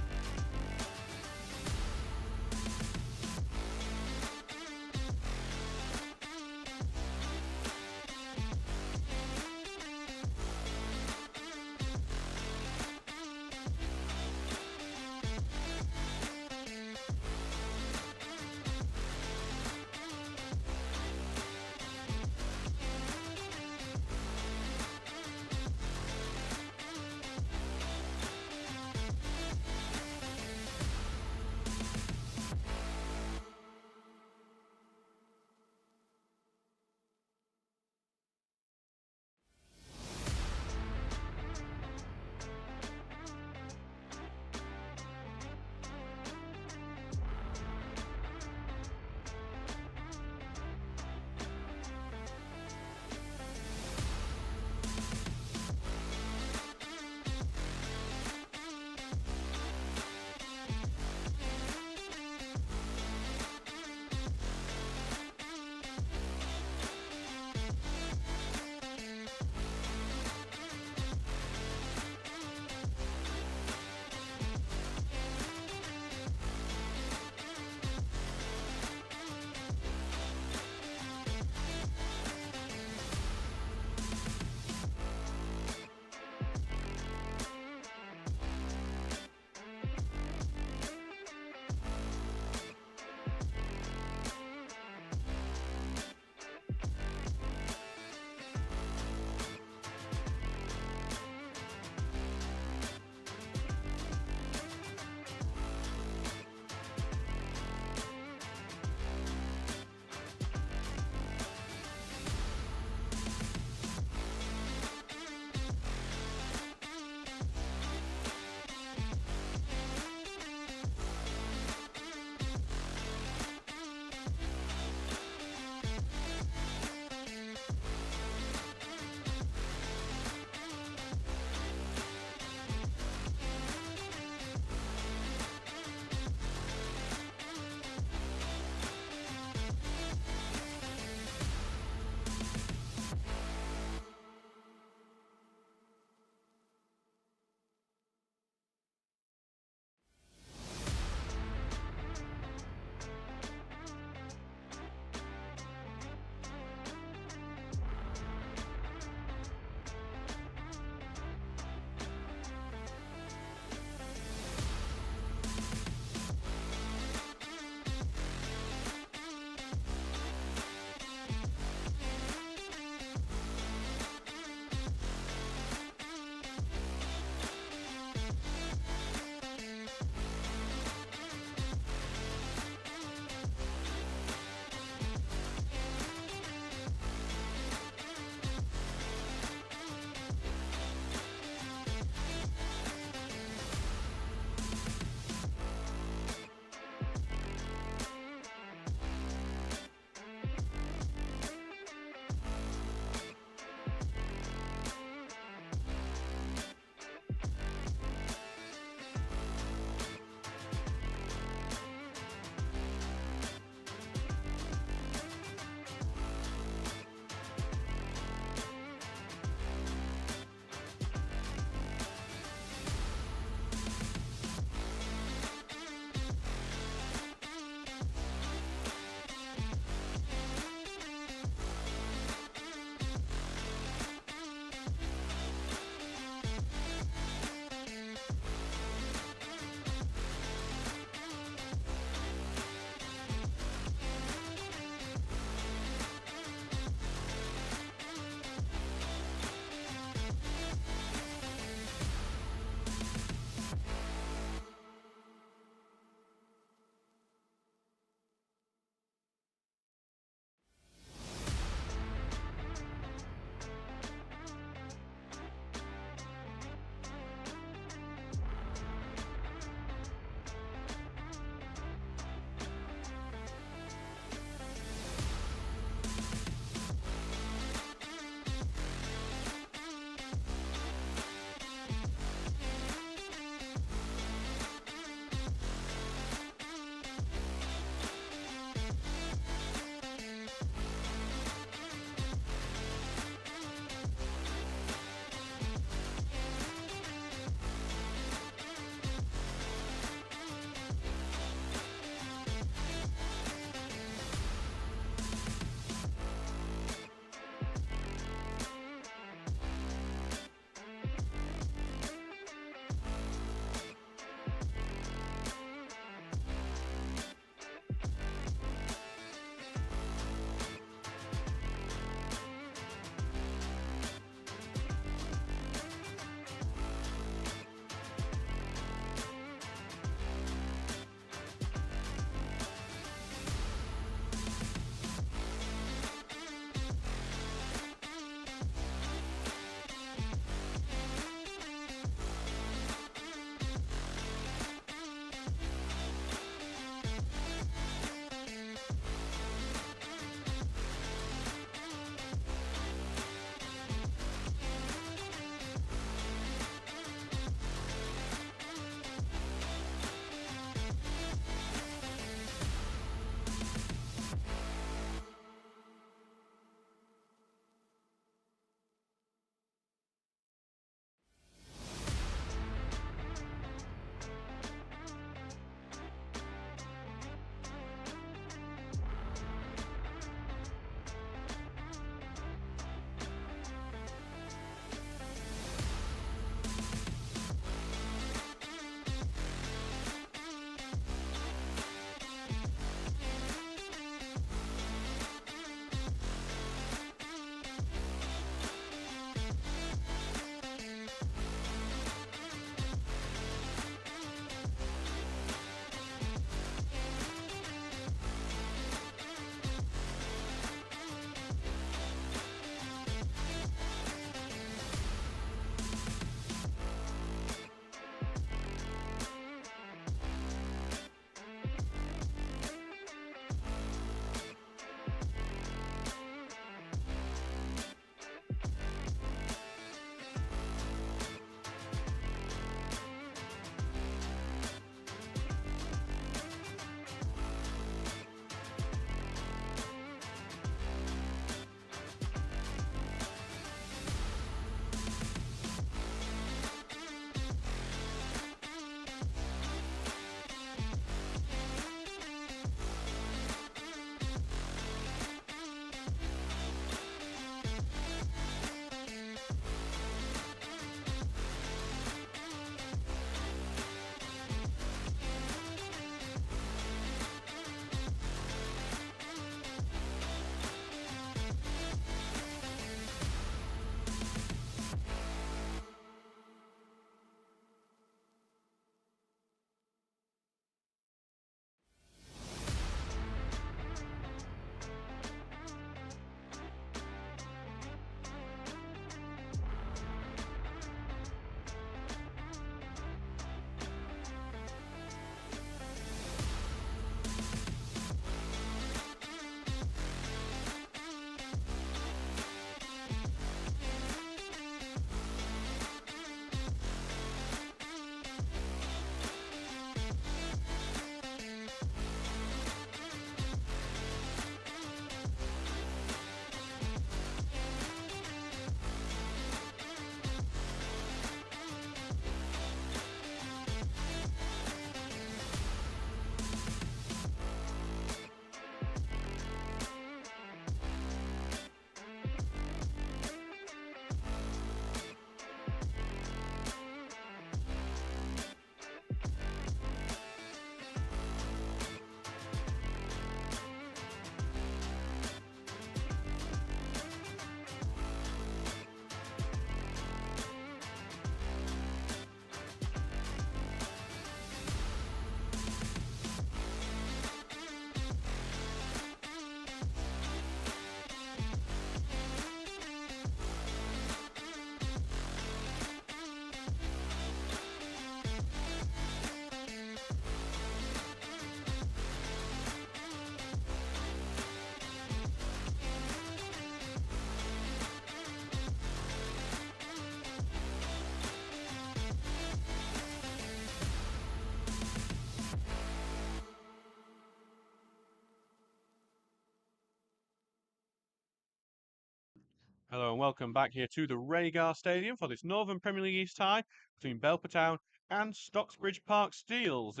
Hello and welcome back here to the Rhaegar Stadium for this Northern Premier League East tie between Belper Town and Stocksbridge Park Steels.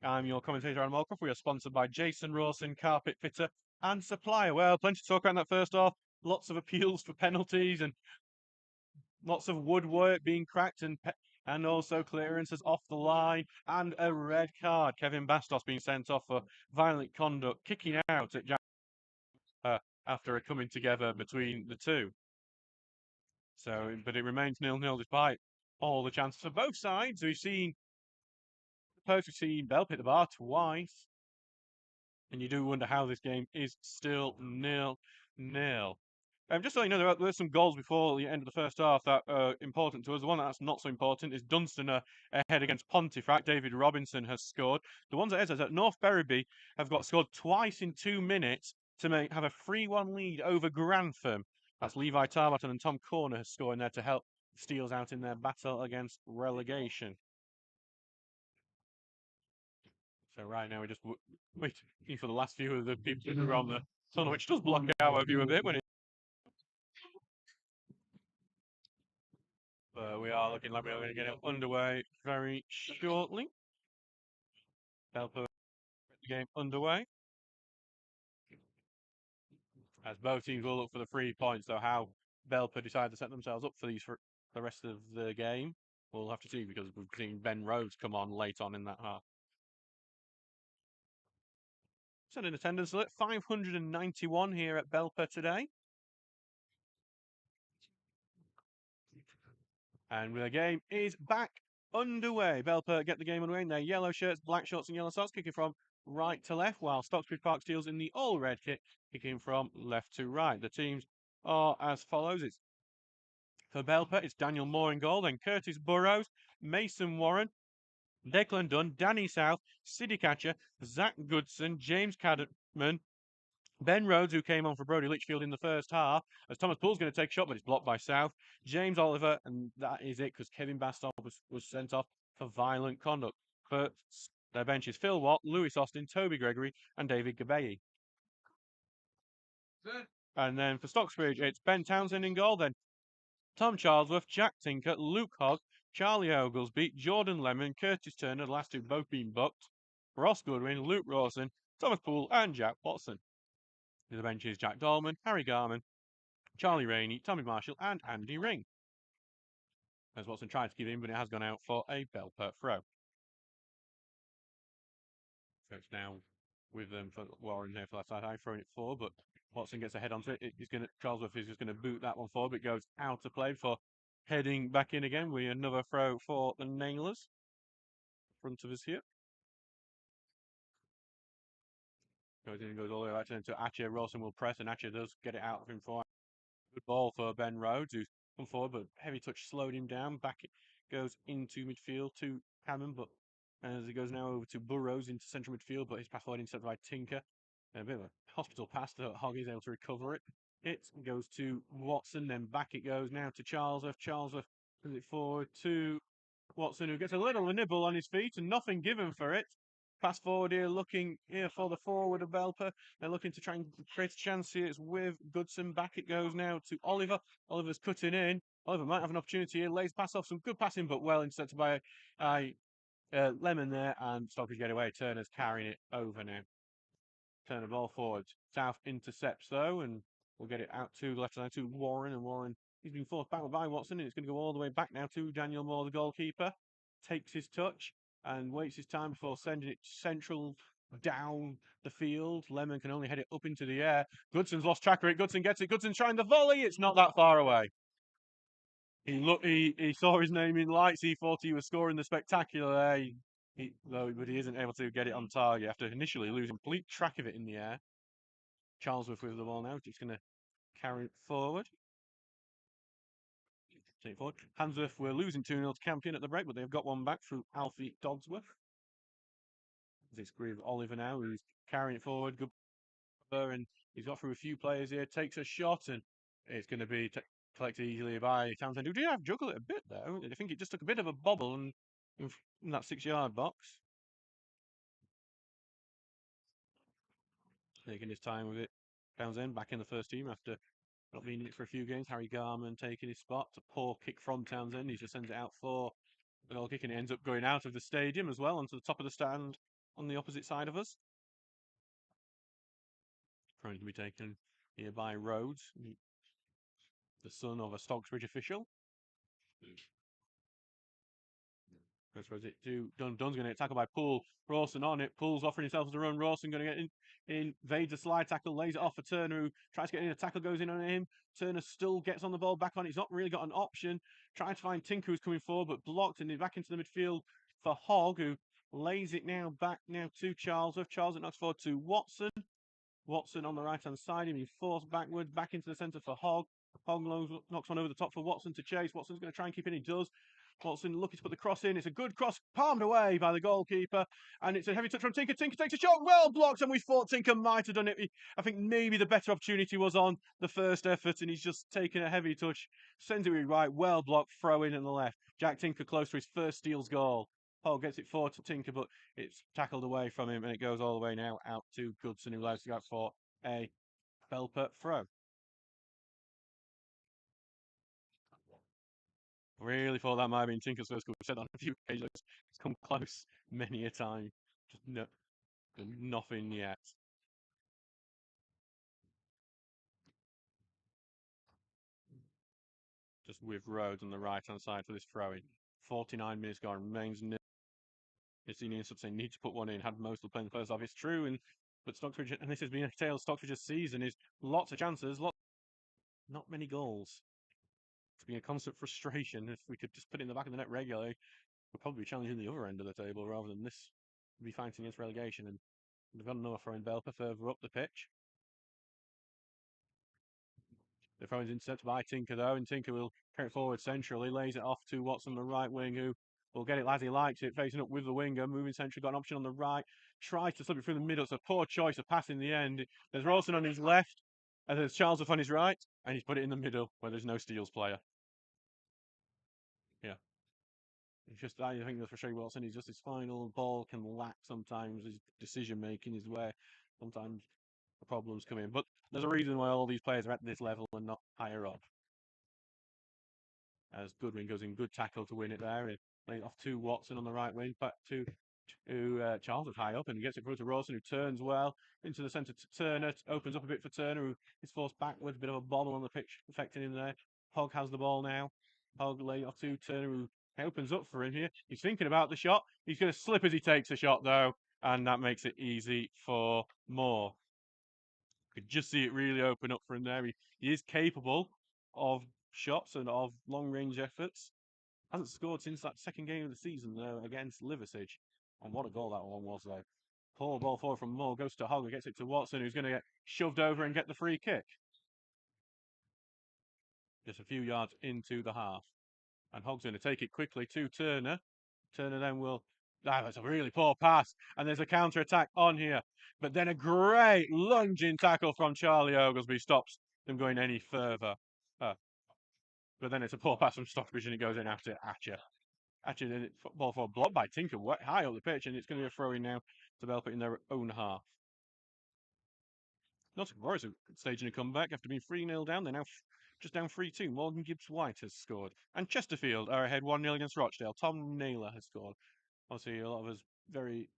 I'm your commentator, Adam Allcroft. We are sponsored by Jason Rawson, carpet fitter and supplier. Well, plenty to talk about in that first half. Lots of appeals for penalties and lots of woodwork being cracked and also clearances off the line and a red card. Kevin Bastos being sent off for violent conduct, kicking out at Jack after a coming together between the two. So, but it remains 0-0 despite all the chances for both sides. We've seen Belp hit the bar twice, and you do wonder how this game is still 0-0. Just so you know, there's some goals before the end of the first half that are important to us. The one that's not so important is Dunster ahead against Pontefract. David Robinson has scored. The ones that is that North Berryby have got scored twice in 2 minutes to have a 3-1 lead over Grantham. That's Levi Tarbaton and Tom Corner has scored in there to help Steels out in their battle against relegation. So right now we're just waiting for the last few of the people who are on the tunnel, which does block out our view a bit when it. But we are looking like we're going to get it underway very shortly. Belper get the game underway. As both teams will look for the 3 points, though how Belper decide to set themselves up for these for the rest of the game, we'll have to see because we've seen Ben Rhodes come on late on in that half. So in attendance at 591 here at Belper today. And the game is back underway. Belper get the game underway in their yellow shirts, black shorts, and yellow socks, kicking from right to left, while Stocksbridge Park Steels in the all red kit, kicking from left to right. The teams are as follows. It's for Belper, it's Daniel Moore in goal, then Curtis Burrows, Mason Warren, Declan Dunn, Danny South, Siddy Catcher, Zach Goodson, James Cadman, Ben Rhodes, who came on for Brody Litchfield in the first half, as Thomas Poole's going to take a shot, but it's blocked by South. James Oliver, and that is it, because Kevin Baston was sent off for violent conduct. But their bench is Phil Watt, Lewis Austin, Toby Gregory, and David Gabeyi. And then for Stocksbridge, it's Ben Townsend in goal, then Tom Charlesworth, Jack Tinker, Luke Hogg, Charlie Oglesby, Jordan Lemon, Curtis Turner, the last two both being booked, Ross Goodwin, Luke Rawson, Thomas Poole, and Jack Watson. The bench is Jack Dolman, Harry Garman, Charlie Rainey, Tommy Marshall, and Andy Ring. As Watson tried to give in, but it has gone out for a Belper throw. So it's now with them for Warren here for that side. I'm throwing it forward, but Watson gets a head onto it. Charlesworth is just going to boot that one forward, but it goes out of play for heading back in again. We another throw for the Nailers. Front of us here. Goes all the way back to Atcher. Rawson will press, and Atcher does get it out of him for good ball for Ben Rhodes, who's come forward, but heavy touch slowed him down. Back it goes into midfield to Hammond, but as it goes now over to Burrows into central midfield, but his pass forward intercepted by Tinker. A bit of a hospital pass that Hogg is able to recover it. It goes to Watson, then back it goes now to Charlesworth. Charlesworth puts it forward to Watson, who gets a little nibble on his feet and nothing given for it. Pass forward here, looking here for the forward of Belper. They're looking to try and create a chance here. It's with Goodson. Back it goes now to Oliver. Oliver's cutting in. Oliver might have an opportunity here. Lays pass off. Some good passing, but well intercepted by Lemon there. And Stockbridge get away. Turner's carrying it over now. Turner ball forward. South intercepts though, and we'll get it out to the left side to Warren. And Warren, he's been forced back by Watson. And it's going to go all the way back now to Daniel Moore, the goalkeeper. Takes his touch and waits his time before sending it central down the field. Lemon can only head it up into the air. Goodson's lost track of it. Goodson gets it. Goodson trying the volley. It's not that far away. He saw his name in lights. He thought he was scoring the spectacular. But he isn't able to get it on target after initially losing complete track of it in the air. Charlesworth with the ball now. Just going to carry it forward. Take it forward. Handsworth were losing 2-0 to Campion at the break, but they've got one back through Alfie Dodsworth. It's Grieve Oliver now, who's carrying it forward. Good, and he's got through a few players here. Takes a shot, and it's going to be collected easily by Townsend, who did have juggle it a bit though. I think it just took a bit of a bobble in that 6-yard box. Taking his time with it. Townsend back in the first team after Not been in it for a few games. Harry Garman taking his spot. A poor kick from Townsend. He just sends it out for the goal kick, and it ends up going out of the stadium as well onto the top of the stand on the opposite side of us. Trying to be taken here by Rhodes, the son of a Stocksbridge official. I suppose it to Dunn's going to get tackled by Poole. Rawson on it. Poole's offering himself as a run. Rawson going to get in, invades a slide tackle, lays it off for Turner, who tries to get in. A tackle goes in on him. Turner still gets on the ball back on. He's not really got an option. Trying to find Tinker, who's coming forward, but blocked, and he's back into the midfield for Hogg, who lays it now back now to Charlesworth. Charlesworth knocks forward to Watson. Watson on the right-hand side, he's forced backwards, back into the centre for Hogg. Hogg knocks one over the top for Watson to chase. Watson's going to try and keep it, he does. Watson looking to put the cross in. It's a good cross, palmed away by the goalkeeper. And it's a heavy touch from Tinker. Tinker takes a shot, well blocked, and we thought Tinker might have done it. I think maybe the better opportunity was on the first effort, and he's just taken a heavy touch. Sends it right, well blocked, throw in on the left. Jack Tinker close to his first Steele's goal. Hogg gets it forward to Tinker, but it's tackled away from him, and it goes all the way now out to Goodson, who allows to go for a Belper throw. Really thought that might have been Tinker's first goal. We've said on a few occasions. It's come close many a time. Just nothing yet. Just with Rhodes on the right-hand side for this throw-in. 49 minutes gone, remains nil. Yassini and saying need to put one in, had most of the playing the first half. It's true, but Stocksbridge, and this has been a tale of Stocksbridge's season, is lots of chances, not many goals. It's been a constant frustration. If we could just put it in the back of the net regularly, we'd probably be challenging the other end of the table rather than this. We'd be fighting against relegation. And we've got another throw in Belper further up the pitch. The throw is intercepted by Tinker though, and Tinker will carry it forward centrally, lays it off to Watson, the right wing, who will get it as he likes it, facing up with the winger, moving centrally, got an option on the right, tries to slip it through the middle. It's a poor choice of pass in the end. There's Rawson on his left, and there's Charlesworth on his right, and he's put it in the middle where there's no Steele's player. Yeah. It's just, I think that's for Shea Watson. He's just his final ball can lack sometimes. His decision making is where sometimes the problems come in. But there's a reason why all these players are at this level and not higher up. As Goodwin goes in, good tackle to win it there. He lays off to Watson on the right wing, back to Charles is high up and gets it through to Rawson, who turns well into the centre to Turner. Opens up a bit for Turner, who is forced backwards. A bit of a bobble on the pitch affecting him there. Hogg has the ball now. Hogg lays off to Turner, who opens up for him here. He's thinking about the shot. He's going to slip as he takes a shot, though, and that makes it easy for Moore. Could just see it really open up for him there. He is capable of shots and of long-range efforts. Hasn't scored since that second game of the season, though, against Liversidge. And what a goal that one was, though. Poor ball forward from Moore, goes to Hogg, gets it to Watson, who's going to get shoved over and get the free kick. Just a few yards into the half. And Hogg's going to take it quickly to Turner. Turner then will... that's a really poor pass. And there's a counter-attack on here. But then a great lunging tackle from Charlie Oglesby stops them going any further. But then it's a poor pass from Stockbridge and it goes in after Atcher. Atcher then ball for a block by Tinker high up the pitch, and it's going to be a throw in now to Belper in their own half. Nottingham Forest are staging a comeback after being 3-0 down. They're now just down 3-2. Morgan Gibbs-White has scored. And Chesterfield are ahead 1-0 against Rochdale. Tom Naylor has scored. Obviously, a lot of us very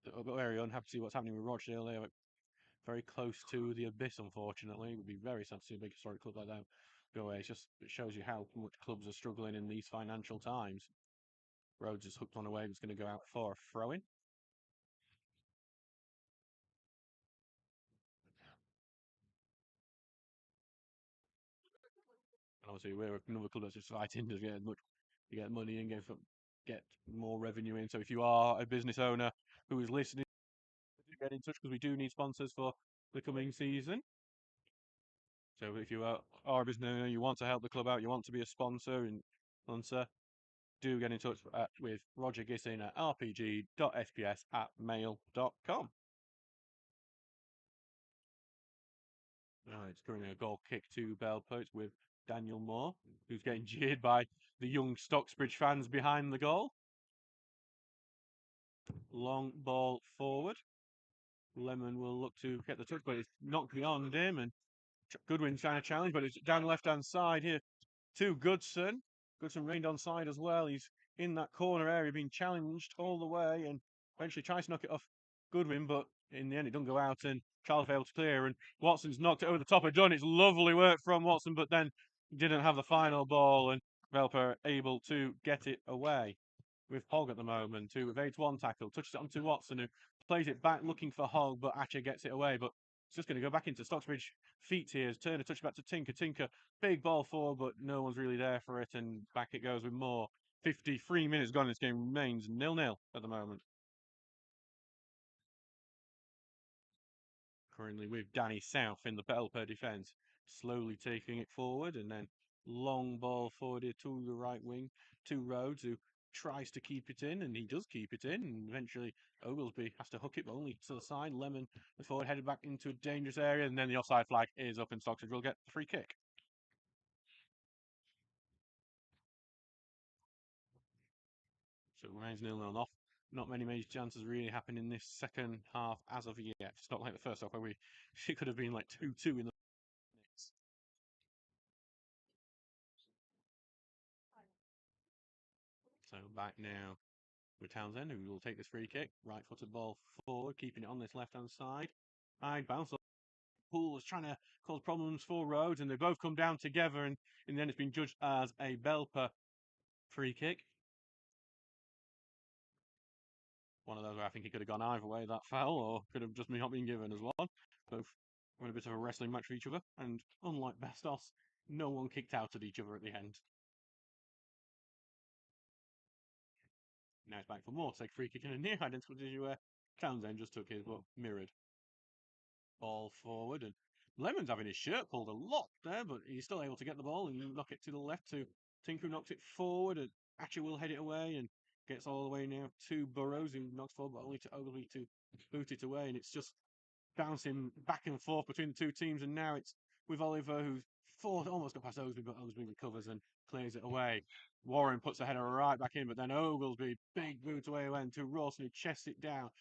unhappy to see what's happening with Rochdale. They are very close to the abyss, unfortunately. It would be very sad to see a big historic club like that go away. It shows you how much clubs are struggling in these financial times. Rhodes is hooked on away. He's going to go out for a throw-in. And obviously, we're another club that's just fighting to get money and get more revenue in. So if you are a business owner who is listening, get in touch because we do need sponsors for the coming season. So if you are a business owner, you want to help the club out, you want to be a sponsor and sponsor, do get in touch with Roger Gissing at rpg.sps@mail.com. It's currently a goal kick to Belper with Daniel Moore, who's getting jeered by the young Stocksbridge fans behind the goal. Long ball forward. Lemon will look to get the touch, but it's knocked beyond him, and Goodwin trying to challenge, but it's down the left-hand side here to Goodson. Goodson reined on side as well. He's in that corner area being challenged all the way and eventually tries to knock it off Goodwin, but in the end it doesn't go out and Charles failed to clear and Watson's knocked it over the top of Dunn. It's lovely work from Watson, but then didn't have the final ball and Belper able to get it away with Hogg at the moment, who evades one tackle, touches it onto Watson, who plays it back looking for Hogg, but Atcher gets it away. But it's just going to go back into Stocksbridge feet here. Turner touches back to Tinker. Tinker, big ball forward, but no one's really there for it, and back it goes with more. 53 minutes gone. This game remains 0-0 at the moment. Currently with Danny South in the Belper defence, slowly taking it forward, and then long ball forward here to the right wing to Rhodes, who tries to keep it in, and he does keep it in, and eventually Oglesby has to hook it, but only to the side. Lemon, the forward, headed back into a dangerous area, and then the offside flag is up, and Stockbridge will get the free kick. So it remains 0-0 off. Not many major chances really happen in this second half as of yet. It's not like the first half where it could have been like 2-2 in the minutes. So back now with Townsend, who will take this free kick. Right-footed ball forward, keeping it on this left-hand side. High bounce. Poole is trying to cause problems for Rhodes, and they both come down together, and in the end it's been judged as a Belper free kick. One of those where I think it could have gone either way, that foul, or could have just not been given as one. Both were in a bit of a wrestling match for each other, and unlike Bastos, no one kicked out at each other at the end. Now it's back for more. Take free kick in a near identical position where Townsend just took his, but mirrored. Ball forward, and Lemon's having his shirt pulled a lot there, but he's still able to get the ball and knock it to the left to Tinker, who knocks it forward, and Atcher will head it away and gets all the way now to Burrows, who knocks forward, but only to Ogilvy to boot it away, and it's just bouncing back and forth between the two teams, and now it's with Oliver, who's almost got past Oglesby, but Oglesby recovers and clears it away. Warren puts the header right back in, but then Oglesby, big boot away went to Rawson, who chests it down,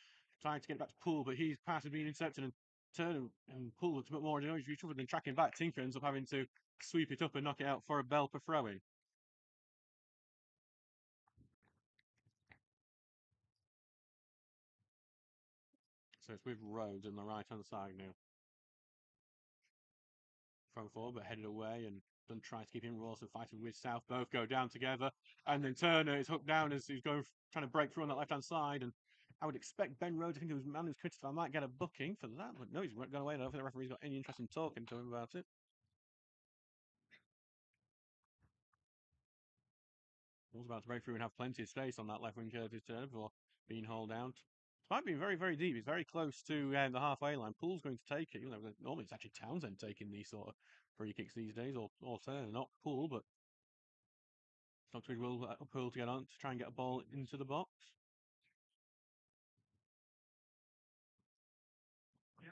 trying to get it back to Poole, but his pass has been intercepted, and Turner and Poole looks a bit more in each other than tracking back. Tinker ends up having to sweep it up and knock it out for a Belper throw-in. So it's with Rhodes on the right-hand side now. Thrown forward, but headed away, and Dunn tries to keep him. Rawson fighting with South. Both go down together, and then Turner is hooked down as he's trying to break through on that left-hand side. And I would expect Ben Rhodes, I think it was man who's critical, I might get a booking for that, but no, he's gone away. I don't think the referee's got any interest in talking to him about it. Was about to break through and have plenty of space on that left wing Curtis Turner before being hauled out. It might be very, very deep. It's very close to the halfway line. Poole's going to take it. You know, normally it's actually Townsend taking these sort of free kicks these days, or Turner, not Poole, but Stocksbridge will Poole to get on to try and get a ball into the box.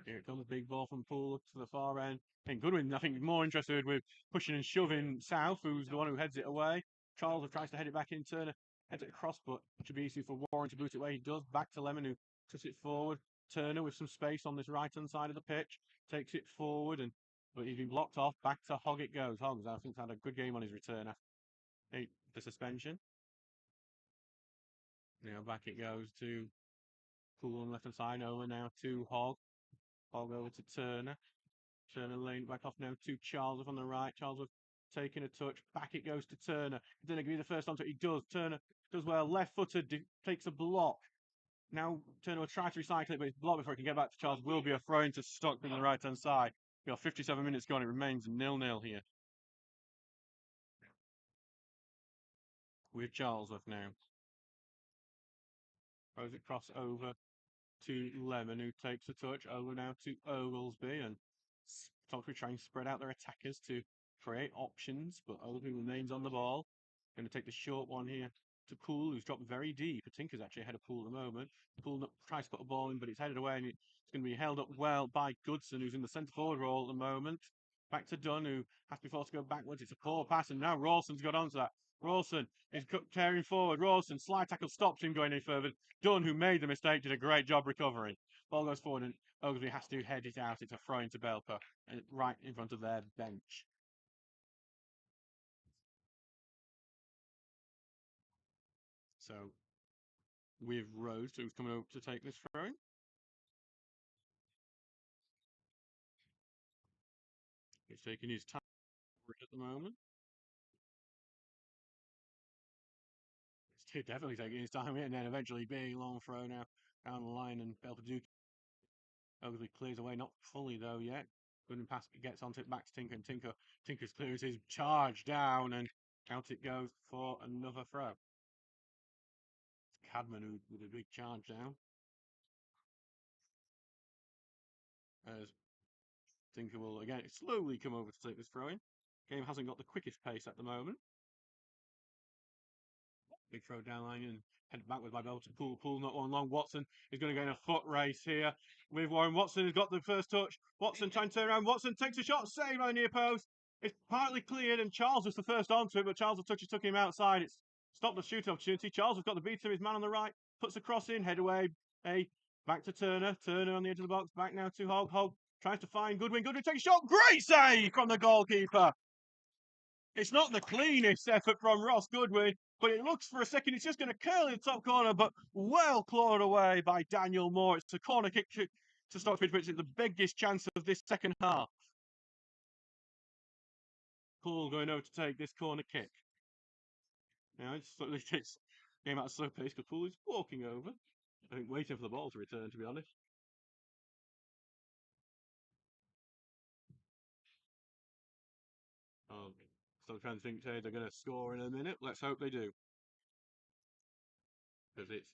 Here it comes, big ball from Poole to the far end. And Goodwin, I think, more interested with pushing and shoving South, who's the one who heads it away. Charles tries to head it back in, Turner heads it across, but it should be easy for Warren to boot it away. He does. Back to Lemon, who puts it forward. Turner with some space on this right-hand side of the pitch, takes it forward, but he's been blocked off. Back to Hogg it goes. Hogg, I think, had a good game on his return after the suspension. Back it goes to Poole on the left-hand side, over now to Hogg. Hogg over to Turner. Turner lane back off now to Charles on the right. Charles taking a touch. Back it goes to Turner. Didn't give me the first time, so he does. Turner does well. Left-footed, takes a block. Now Turner will try to recycle it, but it's blocked before he can get back to Charles. Will be a throw into Stockton on the right-hand side. We've got 57 minutes gone. It remains 0-0 here. With Charles left now. Throws it cross over to Lemon, who takes a touch. Over now to Oglesby, and Stockbridge trying to spread out their attackers to create options, but Oglesby remains on the ball. Going to take the short one here to Poole, who's dropped very deep. Tinker's actually ahead of Poole at the moment. Poole tries to put a ball in, but it's headed away, and it's going to be held up well by Goodson, who's in the centre forward role at the moment. Back to Dunn, who has to be forced to go backwards. It's a poor pass, and now Rawson's got onto that. Rawson is tearing forward. Rawson, slide tackle stops him going any further. Dunn, who made the mistake, did a great job recovering. Ball goes forward, and Oglesby has to head it out. It's a throw into Belper, and right in front of their bench. So with Rose, who's coming up to take this throw in. He's taking his time at the moment. He's definitely taking his time, and then eventually big long throw now down the line, and Belper do Oglesby clears away, not fully though yet. Good pass gets onto it back to Tinker, and Tinker clears his charge down, and out it goes for another throw. It's Cadman who with a big charge down. As Tinker will again slowly come over to take this throw in. Game hasn't got the quickest pace at the moment. Big throw down line and headed backwards by Belter. Poole not one long. Watson is going to go in a foot race here with Warren. Watson has got the first touch. Watson trying to turn around. Watson takes a shot, saved by near post. It's partly cleared, and Charles was the first onto it, but Charles' touch took him outside. It's stopped the shooting opportunity. Charles has got the beat of his man on the right, puts the cross in, head away. Back to Turner. Turner on the edge of the box. Back now to Hogg. Hogg tries to find Goodwin. Goodwin takes a shot. Great save from the goalkeeper. It's not the cleanest effort from Ross Goodwin, but it looks for a second it's just going to curl in the top corner, but well clawed away by Daniel Moore. It's a corner kick to Stocksbridge, which is the biggest chance of this second half. Poole going over to take this corner kick. Now it's game at a slow pace because Poole is walking over. I think waiting for the ball to return, to be honest. Still trying to think they're going to score in a minute. Let's hope they do. Because it's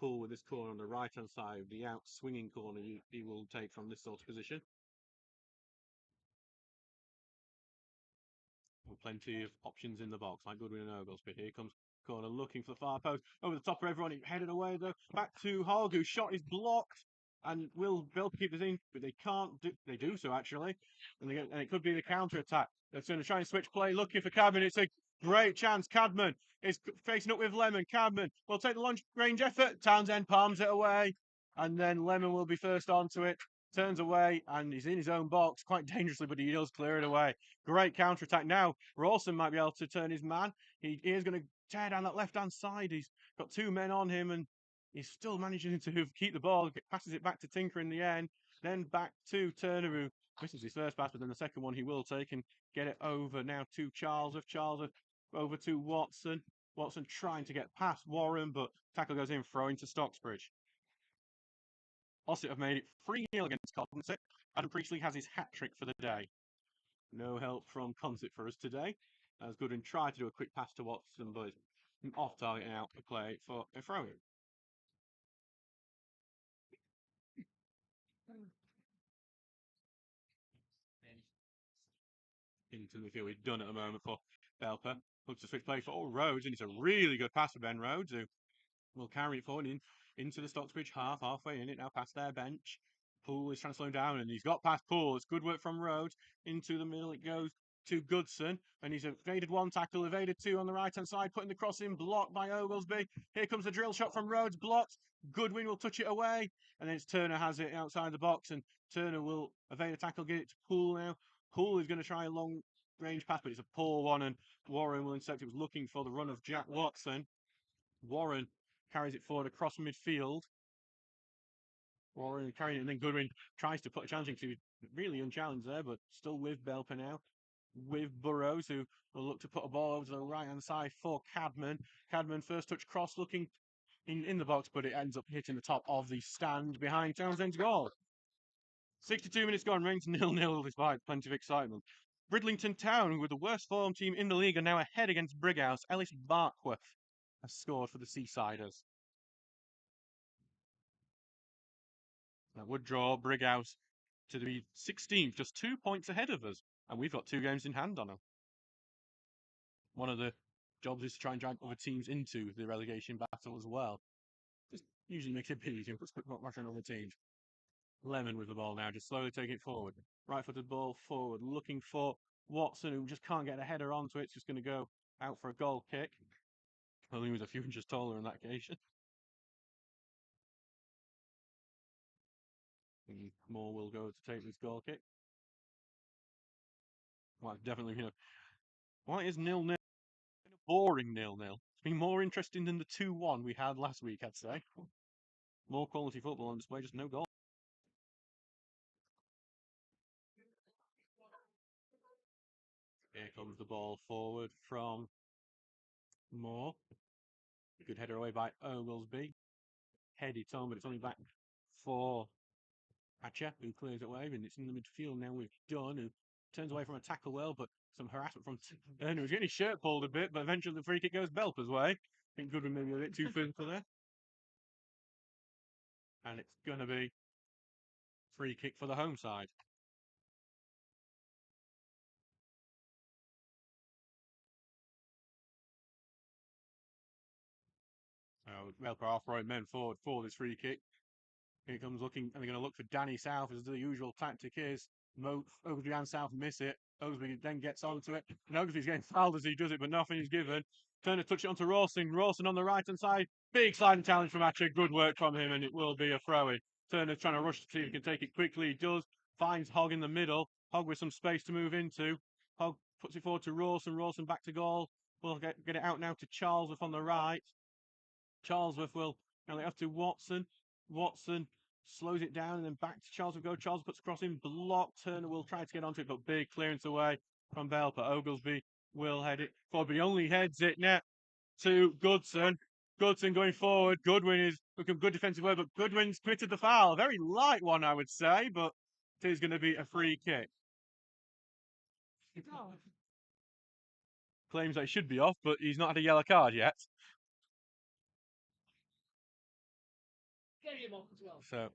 Poole with this corner on the right hand side, the out swinging corner he will take from this sort of position. Plenty of options in the box, like Goodwin and Oglesby. Here comes corner looking for the far post. Over the top of everyone, he headed away though. Back to Hogg, whose shot is blocked. And will Belper keep this in? But they can't do. They do so actually, and it could be the counter attack. They're going to try and switch play, looking for Cadman. It's a great chance. Cadman is facing up with Lemon. Cadman will take the long range effort. Townsend palms it away, and then Lemon will be first onto it. Turns away, and he's in his own box quite dangerously, but he does clear it away. Great counter attack. Now Rawson might be able to turn his man. He is going to tear down that left hand side. He's got two men on him, and he's still managing to keep the ball, passes it back to Tinker in the end, then back to Turner, who misses his first pass, but then the second one he will take and get it over now to Charles. Over to Watson. Watson trying to get past Warren, but tackle goes in, throwing to Stocksbridge. Ossett have made it 3-0 against Consett. Adam Priestley has his hat-trick for the day. No help from Consett for us today. As Goodwin tried to do a quick pass to Watson, but off target and out to play for a throw-in. Into the field. He's done at the moment for Belper. Looks to switch play for Rhodes, and it's a really good pass for Ben Rhodes, who will carry it forward into the Stocksbridge halfway in it now past their bench. Poole is trying to slow him down, and he's got past Poole. It's good work from Rhodes. Into the middle it goes to Goodson, and he's evaded one tackle, evaded two on the right-hand side, putting the cross in, blocked by Oglesby. Here comes the drill shot from Rhodes, blocked. Goodwin will touch it away, and then it's Turner has it outside the box, and Turner will evade a tackle, get it to Poole now. Poole is going to try a long range pass, but it's a poor one, and Warren will intercept. It was looking for the run of Jack Watson. Warren carries it forward across midfield. Warren carrying it, and then Goodwin tries to put a challenge in. He was really unchallenged there, but still with Belper now. With Burrows, who will look to put a ball over to the right-hand side for Cadman. Cadman first touch cross looking in the box, but it ends up hitting the top of the stand behind Townsend's goal. 62 minutes gone, remains 0-0 despite plenty of excitement. Bridlington Town, who were the worst form team in the league, are now ahead against Brighouse. Ellis Barkworth has scored for the Seasiders. That would draw Brighouse to the 16th, just 2 points ahead of us, and we've got 2 games in hand on them. One of the jobs is to try and drag other teams into the relegation battle as well. Just usually makes it a bit easier, puts pressure on other teams. Lemon with the ball now, just slowly taking it forward. Right-footed ball forward, looking for Watson, who just can't get a header onto it. It's just going to go out for a goal kick. Only he was a few inches taller on that occasion. And Moore will go to take this goal kick. Well, definitely, why is 0-0? Boring 0-0. It's been more interesting than the 2-1 we had last week, I'd say. More quality football on display, just no goal. Here comes the ball forward from Moore. Good header away by Oglesby. Headed on, but it's only back for Hatcher, who clears it away, and it's in the midfield now with Dunn, who turns away from a tackle well, but some harassment from Turner, who's getting his shirt pulled a bit, but eventually the free kick goes Belper's way. I think Goodwin maybe a bit too physical there. And it's going to be free kick for the home side. Belper half-right men forward for this free kick. Here comes looking, and they're going to look for Danny South, as the usual tactic is. Oglesby and South miss it. Oglesby then gets onto it, and Oglesby's getting fouled as he does it, but nothing is given. Turner touch it onto Rawson. Rawson on the right-hand side. Big sliding challenge from Hatcher. Good work from him, and it will be a throw-in. Turner's trying to rush to see if he can take it quickly. He does. Finds Hogg in the middle. Hogg with some space to move into. Hogg puts it forward to Rawson. Rawson back to goal. We'll get it out now to Charlesworth on the right. Charlesworth will now they have to Watson. Watson slows it down and then back to Charlesworth go. Charles puts cross in, blocked. Turner will try to get onto it, but big clearance away from Belper. Oglesby will head it forward, but he only heads it net to Goodson. Goodson going forward. Goodwin is looking good defensive work, but Goodwin's committed the foul. A very light one, I would say, but it is going to be a free kick. Claims that he should be off, but he's not had a yellow card yet. So,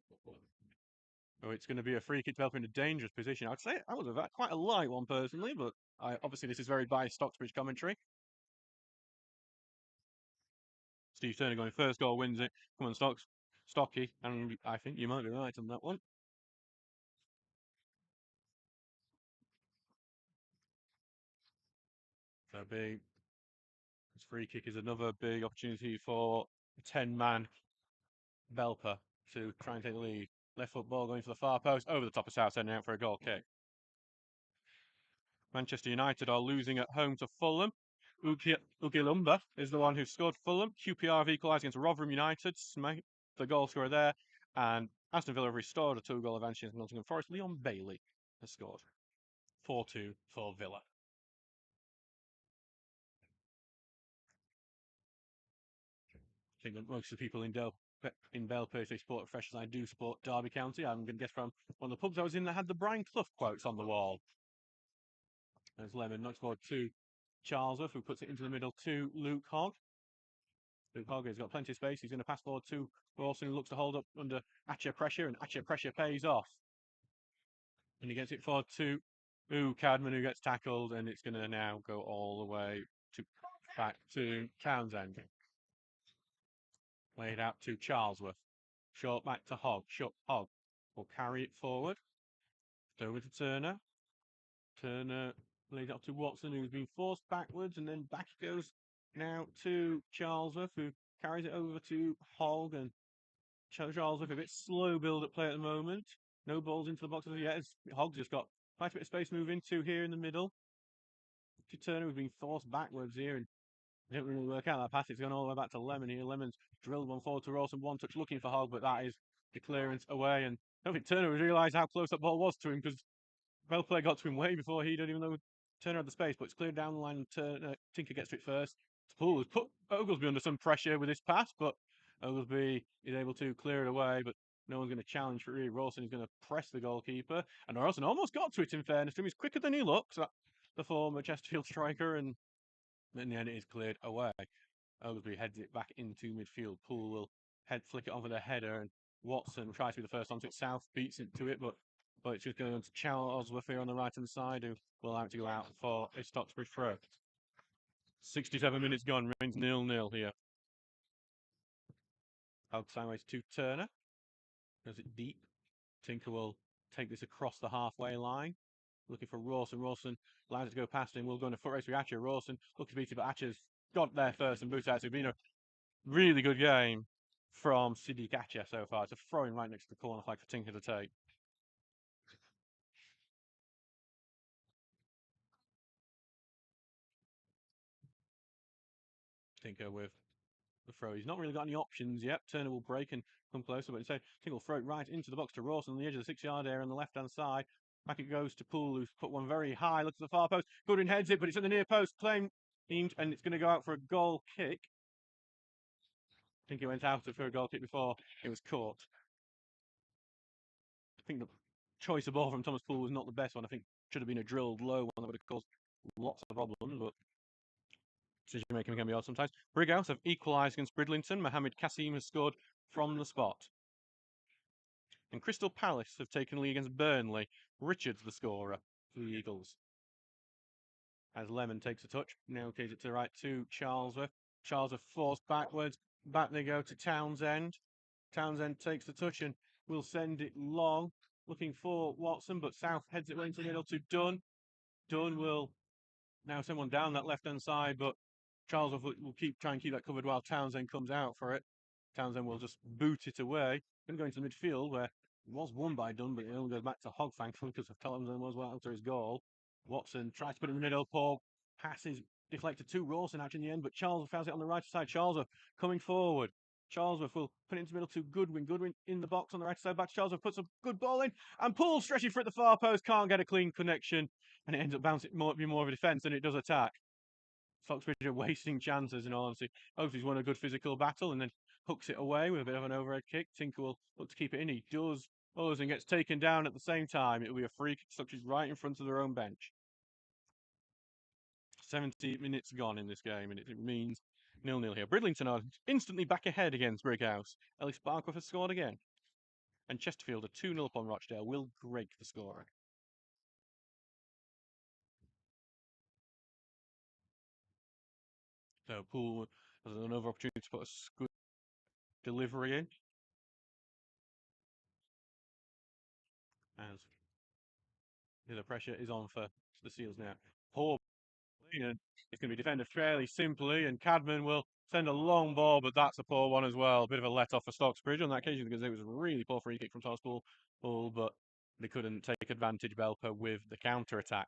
it's going to be a free kick to Belper in a dangerous position. I'd say that was quite a light one personally, but obviously this is very biased Stocksbridge commentary. Steve Turner going first goal, wins it. Come on, Stocky, and I think you might be right on that one. So big. This free kick is another big opportunity for a 10-man Belper to try and take the lead. Left foot ball going for the far post, over the top of Southend, out for a goal kick. Manchester United are losing at home to Fulham. Ugilumba is the one who scored Fulham. QPR have equalised against Rotherham United, the goal scorer there. And Aston Villa have restored a 2-goal advantage against Nottingham Forest. Leon Bailey has scored. 4-2 for Villa. I think that most of the people in Belper, if they support fresh as I do support Derby County. I'm going to guess from one of the pubs I was in that had the Brian Clough quotes on the wall. There's Lemon knocks forward to Charlesworth, who puts it into the middle to Luke Hogg. Luke Hogg has got plenty of space. He's going to pass forward to Rawson, who looks to hold up under Atcher pressure, and Atcher pressure pays off. And he gets it forward to Cadman, who gets tackled, and it's going to now go all the way back to Townsend. Laid out to Charlesworth. Short back to Hogg. Hogg will carry it forward. Over to Turner. Turner laid up to Watson, who's been forced backwards, and then back it goes now to Charlesworth, who carries it over to Hogg, and Charlesworth a bit slow build up play at the moment. No balls into the box as yet. Hogg's just got quite a bit of space to move into here in the middle. To Turner, who's been forced backwards here, and didn't really work out that pass. It's gone all the way back to Lemon here. Lemon's drilled one forward to Rawson, one touch looking for Hogg, but that is the clearance away. And I don't think Turner realised how close that ball was to him, because Belper got to him way before he did, even though Turner had the space, but it's cleared down the line. Tinker gets to it first. Poole has put Oglesby under some pressure with this pass, but Oglesby is able to clear it away, but no one's going to challenge for it. Rawson is going to press the goalkeeper, and Rawson almost got to it, in fairness to him. He's quicker than he looks, the former Chesterfield striker, and in the end it is cleared away. Oglesby heads it back into midfield. Poole will flick it over the header, and Watson tries to be the first onto it. South beats into it, but it's just going to Charlesworth here on the right-hand side, who will have to go out for a Stocksbridge throw. 67 minutes gone, remains 0-0 here. Hogg sideways to Turner. Goes it deep. Tinker will take this across the halfway line. Looking for Rawson. Rawson allows it to go past him. Will go in a foot race with Atcher. Rawson looks to beat it, but Atcher's got there first and boots out. So it's been a really good game from Siddiq Atcher so far. It's a throw-in right next to the corner flag for Tinker to take. Tinker with the throw. He's not really got any options yet. Turner will break and come closer, but instead Tinker will throw it right into the box to Rawson on the edge of the 6-yard area on the left-hand side. Back it goes to Poole, who's put one very high. Look at the far post. Goodwin heads it, but it's at the near post. Claimed, and it's going to go out for a goal kick. I think it went out for a goal kick before it was caught. I think the choice of ball from Thomas Poole was not the best one. I think it should have been a drilled low one that would have caused lots of problems, but decision making can be odd sometimes. Brighouse have equalised against Bridlington. Mohamed Kassim has scored from the spot. And Crystal Palace have taken lead against Burnley. Richards the scorer for the Eagles. As Lemon takes a touch, now takes it to the right to Charlesworth. Charlesworth forced backwards. Back they go to Townsend. Townsend takes the touch and will send it long, looking for Watson, but South heads it into the middle to Dunn. Dunn will now send one down that left-hand side, but Charlesworth will try and keep that covered while Townsend comes out for it. Townsend will just boot it away. Going to go into the midfield where it was won by Dunn, but it only goes back to Hogg, thankfully, because of Townsend was well after his goal. Watson tries to put it in the middle. Poor passes deflected to Rawson out in the end, but Charlesworth has it on the right side. Charlesworth coming forward. Charlesworth will put it into the middle to Goodwin. Goodwin in the box on the right side. Back to Charlesworth. Puts a good ball in. And Poole stretching for it at the far post. Can't get a clean connection. And it ends up bouncing more of a defence than it does attack. Stocksbridge are wasting chances in all honesty. Hopefully he's won a good physical battle and then hooks it away with a bit of an overhead kick. Tinker will look to keep it in. He does. And gets taken down at the same time. It will be a free kick. Stocksbridge right in front of their own bench. 70 minutes gone in this game, and it means 0-0 here. Bridlington are instantly back ahead against Brighouse. Ellis Barkworth has scored again. And Chesterfield are 2-0 up on Rochdale. Will Greg the scorer. So Poole has another opportunity to put a good delivery in. As the pressure is on for the Seals now. Poor, and it's going to be defended fairly simply, and Cadman will send a long ball, but that's a poor one as well. A bit of a let off for Stocksbridge on that occasion because it was a really poor free kick from Thomas Poole, but they couldn't take advantage, Belper, with the counter attack.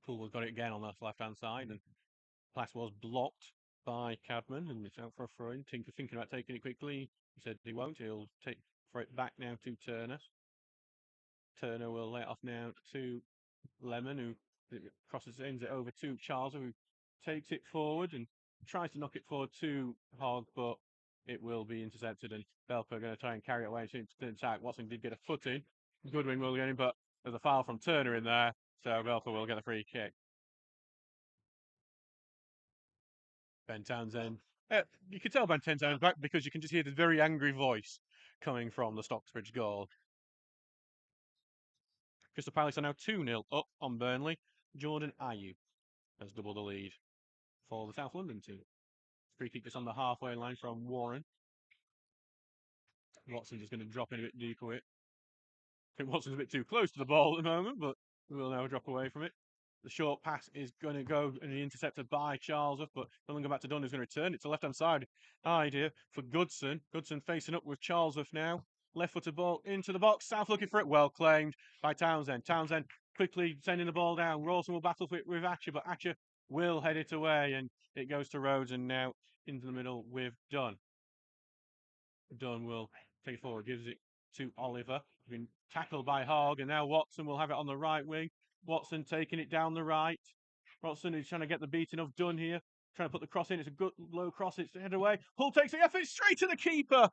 Poole got it again on the left-hand side, and pass was blocked by Cadman, and it's out for a throw-in. Tinker thinking about taking it quickly. He said he won't. He'll throw it back now to Turner. Turner will lay it off now to Lemon, who ends it over to Charles, who takes it forward and tries to knock it forward to Hogg, but it will be intercepted, and Belper going to try and carry it away to attack. Watson did get a foot in. Goodwin will get in, but there's a foul from Turner in there, so Belper will get a free kick. Ben Townsend. You can tell Ben Townsend's back because you can just hear this very angry voice coming from the Stocksbridge goal. Crystal Palace are now 2-0 up on Burnley. Jordan Ayew has doubled the lead for the South London team. Free kick just on the halfway line from Warren. Watson's just going to drop in a bit deeper with it. I think Watson's a bit too close to the ball at the moment, but we'll now drop away from it. The short pass is going to go and be intercepted by Charlesworth, but doesn't go back to Dunn, who's going to return it to left-hand side. Idea for Goodson. Goodson facing up with Charlesworth now. Left-footed ball into the box. South looking for it. Well claimed by Townsend. Townsend quickly sending the ball down. Rawson will battle for it with Atcher, but Atcher will head it away, and it goes to Rhodes, and now into the middle with Dunn. Dunn will take it forward, gives it to Oliver. Been tackled by Hogg, and now Watson will have it on the right wing. Watson taking it down the right. Watson is trying to get the beating of Dunn here. Trying to put the cross in. It's a good low cross. It's head away. Hull takes the effort straight to the keeper.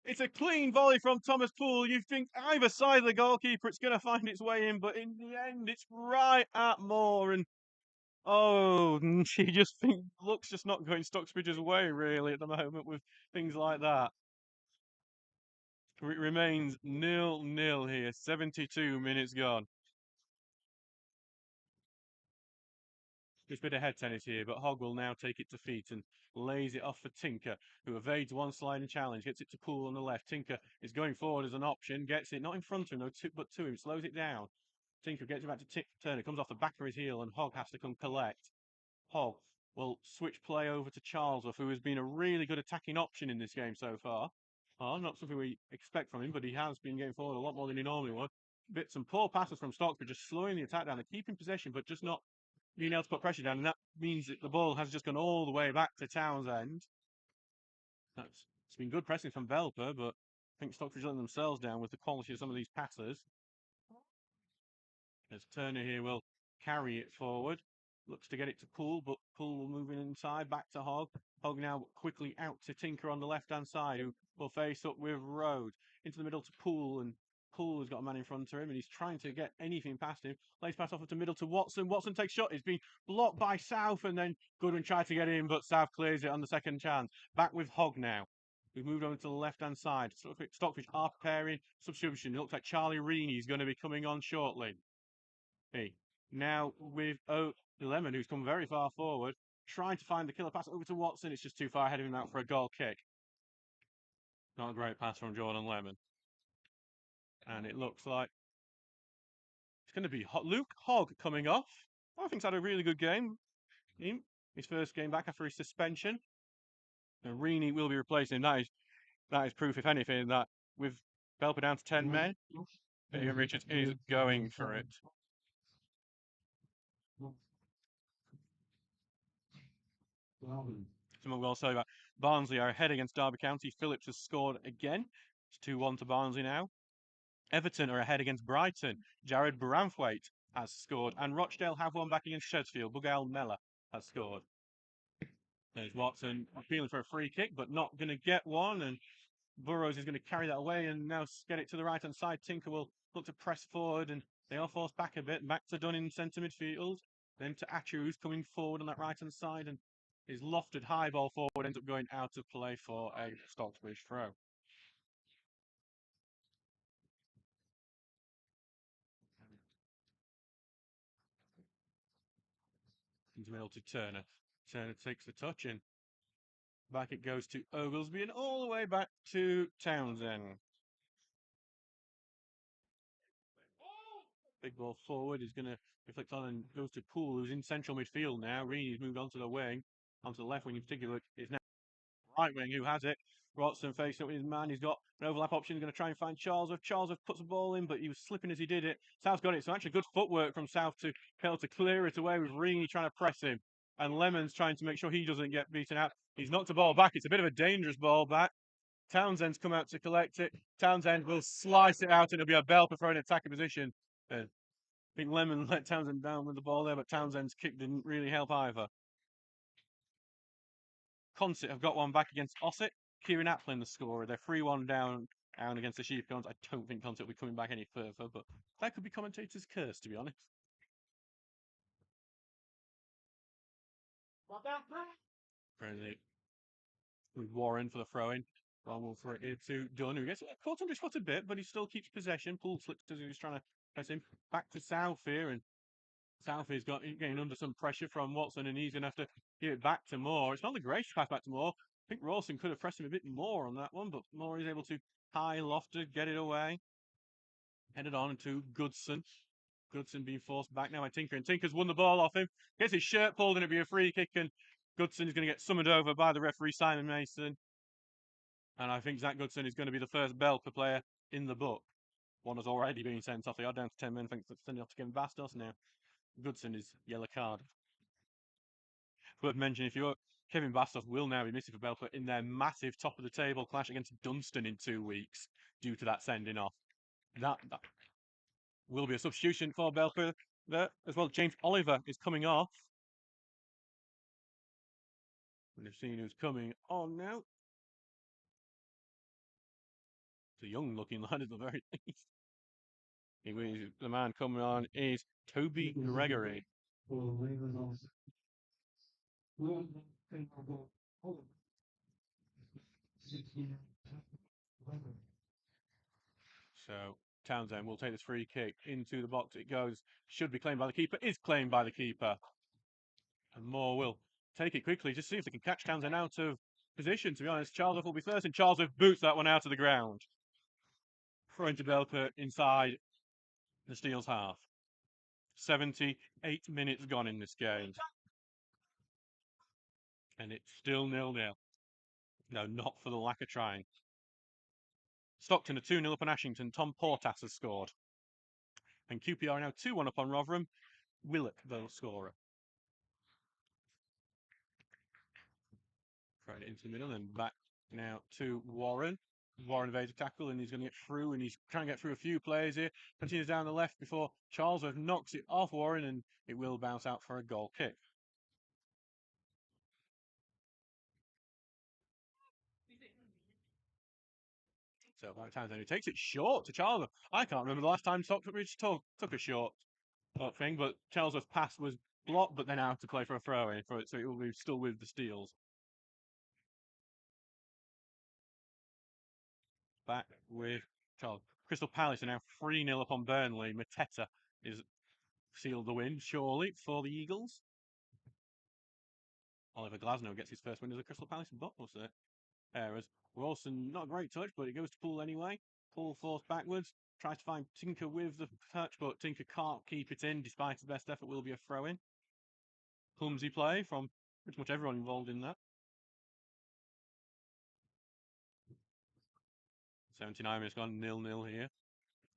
It's a clean volley from Thomas Poole. You think either side of the goalkeeper, it's going to find its way in, but in the end, it's right at Moore. And she just looks just not going Stocksbridge's way really at the moment with things like that. It remains 0-0 here. 72 minutes gone. Just a bit of head tennis here, but Hogg will now take it to feet and lays it off for Tinker, who evades one sliding challenge, gets it to Poole on the left. Tinker is going forward as an option, gets it not in front of him, but to him, slows it down. Tinker gets it back to Turner, comes off the back of his heel, and Hogg has to come collect. Hogg will switch play over to Charlesworth, who has been a really good attacking option in this game so far. Not something we expect from him, but he has been going forward a lot more than he normally would. Some poor passes from Stocksbridge, just slowing the attack down. They're keeping possession, but just not being able to put pressure down, and that means that the ball has just gone all the way back to Townsend. It's been good pressing from Belper, but I think Stockbridge letting themselves down with the quality of some of these passes. As Turner here will carry it forward. Looks to get it to Poole, but Poole will move in inside, back to Hogg. Hogg now quickly out to Tinker on the left-hand side, who will face up with Rhodes. Into the middle to Poole, and Poole has got a man in front of him, and he's trying to get anything past him. Lays pass off to middle to Watson. Watson takes shot. It's been blocked by South, and then Goodwin tried to get in, but South clears it on the second chance. Back with Hogg now. We've moved over to the left-hand side. Stockbridge are preparing substitution. It looks like Charlie Reaney is going to be coming on shortly. Hey, now with Lemon, who's come very far forward, trying to find the killer pass over to Watson. It's just too far ahead of him out for a goal kick. Not a great pass from Jordan Lemon. And it looks like it's going to be Luke Hogg coming off. I think he's had a really good game. His first game back after his suspension. And Reaney will be replacing him. That is proof, if anything, that with Belper down to 10 men, Ian Richards is going for it. Something we'll say about Barnsley are ahead against Derby County. Phillips has scored again. It's 2-1 to Barnsley now. Everton are ahead against Brighton. Jared Branthwaite has scored. And Rochdale have one back against Shedfield. Bugail Mella has scored. There's Watson appealing for a free kick, but not going to get one. And Burrows is going to carry that away and now get it to the right-hand side. Tinker will look to press forward, and they are forced back a bit. Back to Dunn in centre midfield. Then to Achu, who's coming forward on that right-hand side, and his lofted high ball forward ends up going out of play for a Stocksbridge throw. Into middle to Turner. Turner takes the touch, and back it goes to Oglesby, and all the way back to Townsend. Big ball forward is going to reflect on and goes to Poole, who's in central midfield now. Reaney's moved onto the wing, onto the left wing in particular. It's now right wing who has it. Watson facing up with his man. He's got an overlap option. He's going to try and find Charlesworth. Charlesworth puts the ball in, but he was slipping as he did it. South's got it. So actually good footwork from South to be able to clear it away with Reaney trying to press him. And Lemon's trying to make sure he doesn't get beaten out. He's knocked the ball back. It's a bit of a dangerous ball back. Townsend's come out to collect it. Townsend will slice it out, and it'll be a Belper for an attacking position. I think Lemon let Townsend down with the ball there, but Townsend's kick didn't really help either. Consett have got one back against Ossett. Kieran Aplin, the scorer. They're 3-1 down against the Sheepcones. I don't think Consett will be coming back any further, but that could be commentator's curse, to be honest. With Warren for the throw-in. One will throw it to Dunn, who gets caught on his foot a bit, but he still keeps possession. Poole slips as he's trying to press him. Back to South here, and South is getting under some pressure from Watson, and he's going to have to give it back to Moore. It's not the greatest pass back to Moore. I think Rawson could have pressed him a bit more on that one, but Moore is able to high lofted, get it away. Headed on to Goodson. Goodson being forced back now by Tinker, and Tinker's won the ball off him. Gets his shirt pulled, and it'll be a free kick, and Goodson is going to get summoned over by the referee, Simon Mason. And I think Zach Goodson is going to be the first Belper player in the book. One has already been sent off. They are down to 10 men. Thanks for sending off to Kevin Bastos now. Goodson is yellow card. Worth mentioning, if you're Kevin Bastos will now be missing for Belper in their massive top of the table clash against Dunstan in 2 weeks due to that sending off. That will be a substitution for Belper there as well. James Oliver is coming off. We've seen who's coming on now. It's a young looking lad at the very least. The man coming on is Toby Gregory. So Townsend will take this free kick into the box. It goes, should be claimed by the keeper, is claimed by the keeper. And Moore will take it quickly, just see if they can catch Townsend out of position, to be honest. Charlesworth will be first, and Charlesworth boots that one out of the ground. Throwing to Belper inside the Steel's half. 78 minutes gone in this game. And it's still 0-0. No, not for the lack of trying. Stockton are 2-0 up on Ashington. Tom Portas has scored. And QPR are now 2-1 up on Rotherham. Willock, the scorer. into the middle, then back now to Warren. Warren evades a tackle and he's going to get through, and he's trying to get through a few players here. Continues down the left before Charlesworth knocks it off Warren, and it will bounce out for a goal kick. So by Townsend, who takes it short to Charlesworth. I can't remember the last time Stocksbridge took a short thing, but Charlesworth's pass was blocked, but then out to play for a throw in for it, so it will be still with the Steels. Back with Charles. Crystal Palace are now 3-0 up on Burnley. Mateta is sealed the win, surely, for the Eagles. Oliver Glasnow gets his first win as a Crystal Palace boss there. Whereas Rawson, not a great touch, but it goes to Poole anyway. Poole forced backwards, tries to find Tinker with the touch, but Tinker can't keep it in, despite his best effort will be a throw-in. Clumsy play from pretty much everyone involved in that. 79 minutes gone, 0-0 here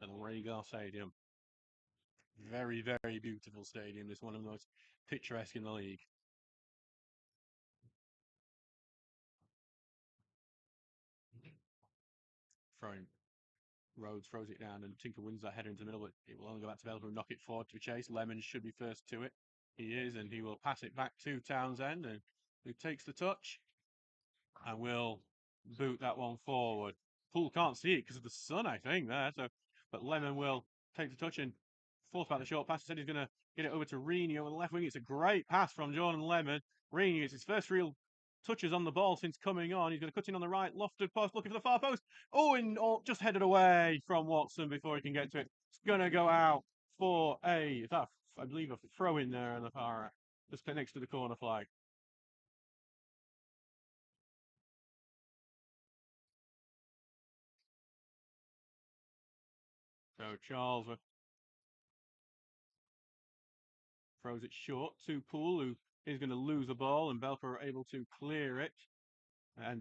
at the Rhaegar Stadium. Very, very beautiful stadium. It's one of the most picturesque in the league. Throwing Rhodes throws it down, and Tinker wins that header into the middle, but it will only go back to Belper and knock it forward to Chase. Lemon should be first to it. He is, and he will pass it back to Townsend, and who takes the touch and will boot that one forward. Poole can't see it because of the sun, I think, there. So, but Lemon will take the touch and force back the short pass. He said he's going to get it over to Rini on the left wing. It's a great pass from Jordan Lemon. Rini is his first real touches on the ball since coming on. He's going to cut in on the right, lofted post, looking for the far post. Oh, and just headed away from Watson before he can get to it. It's going to go out for I believe, a throw in there on the far, just next to the corner flag. So Charles throws it short to Poole, who is going to lose the ball, and Belper are able to clear it.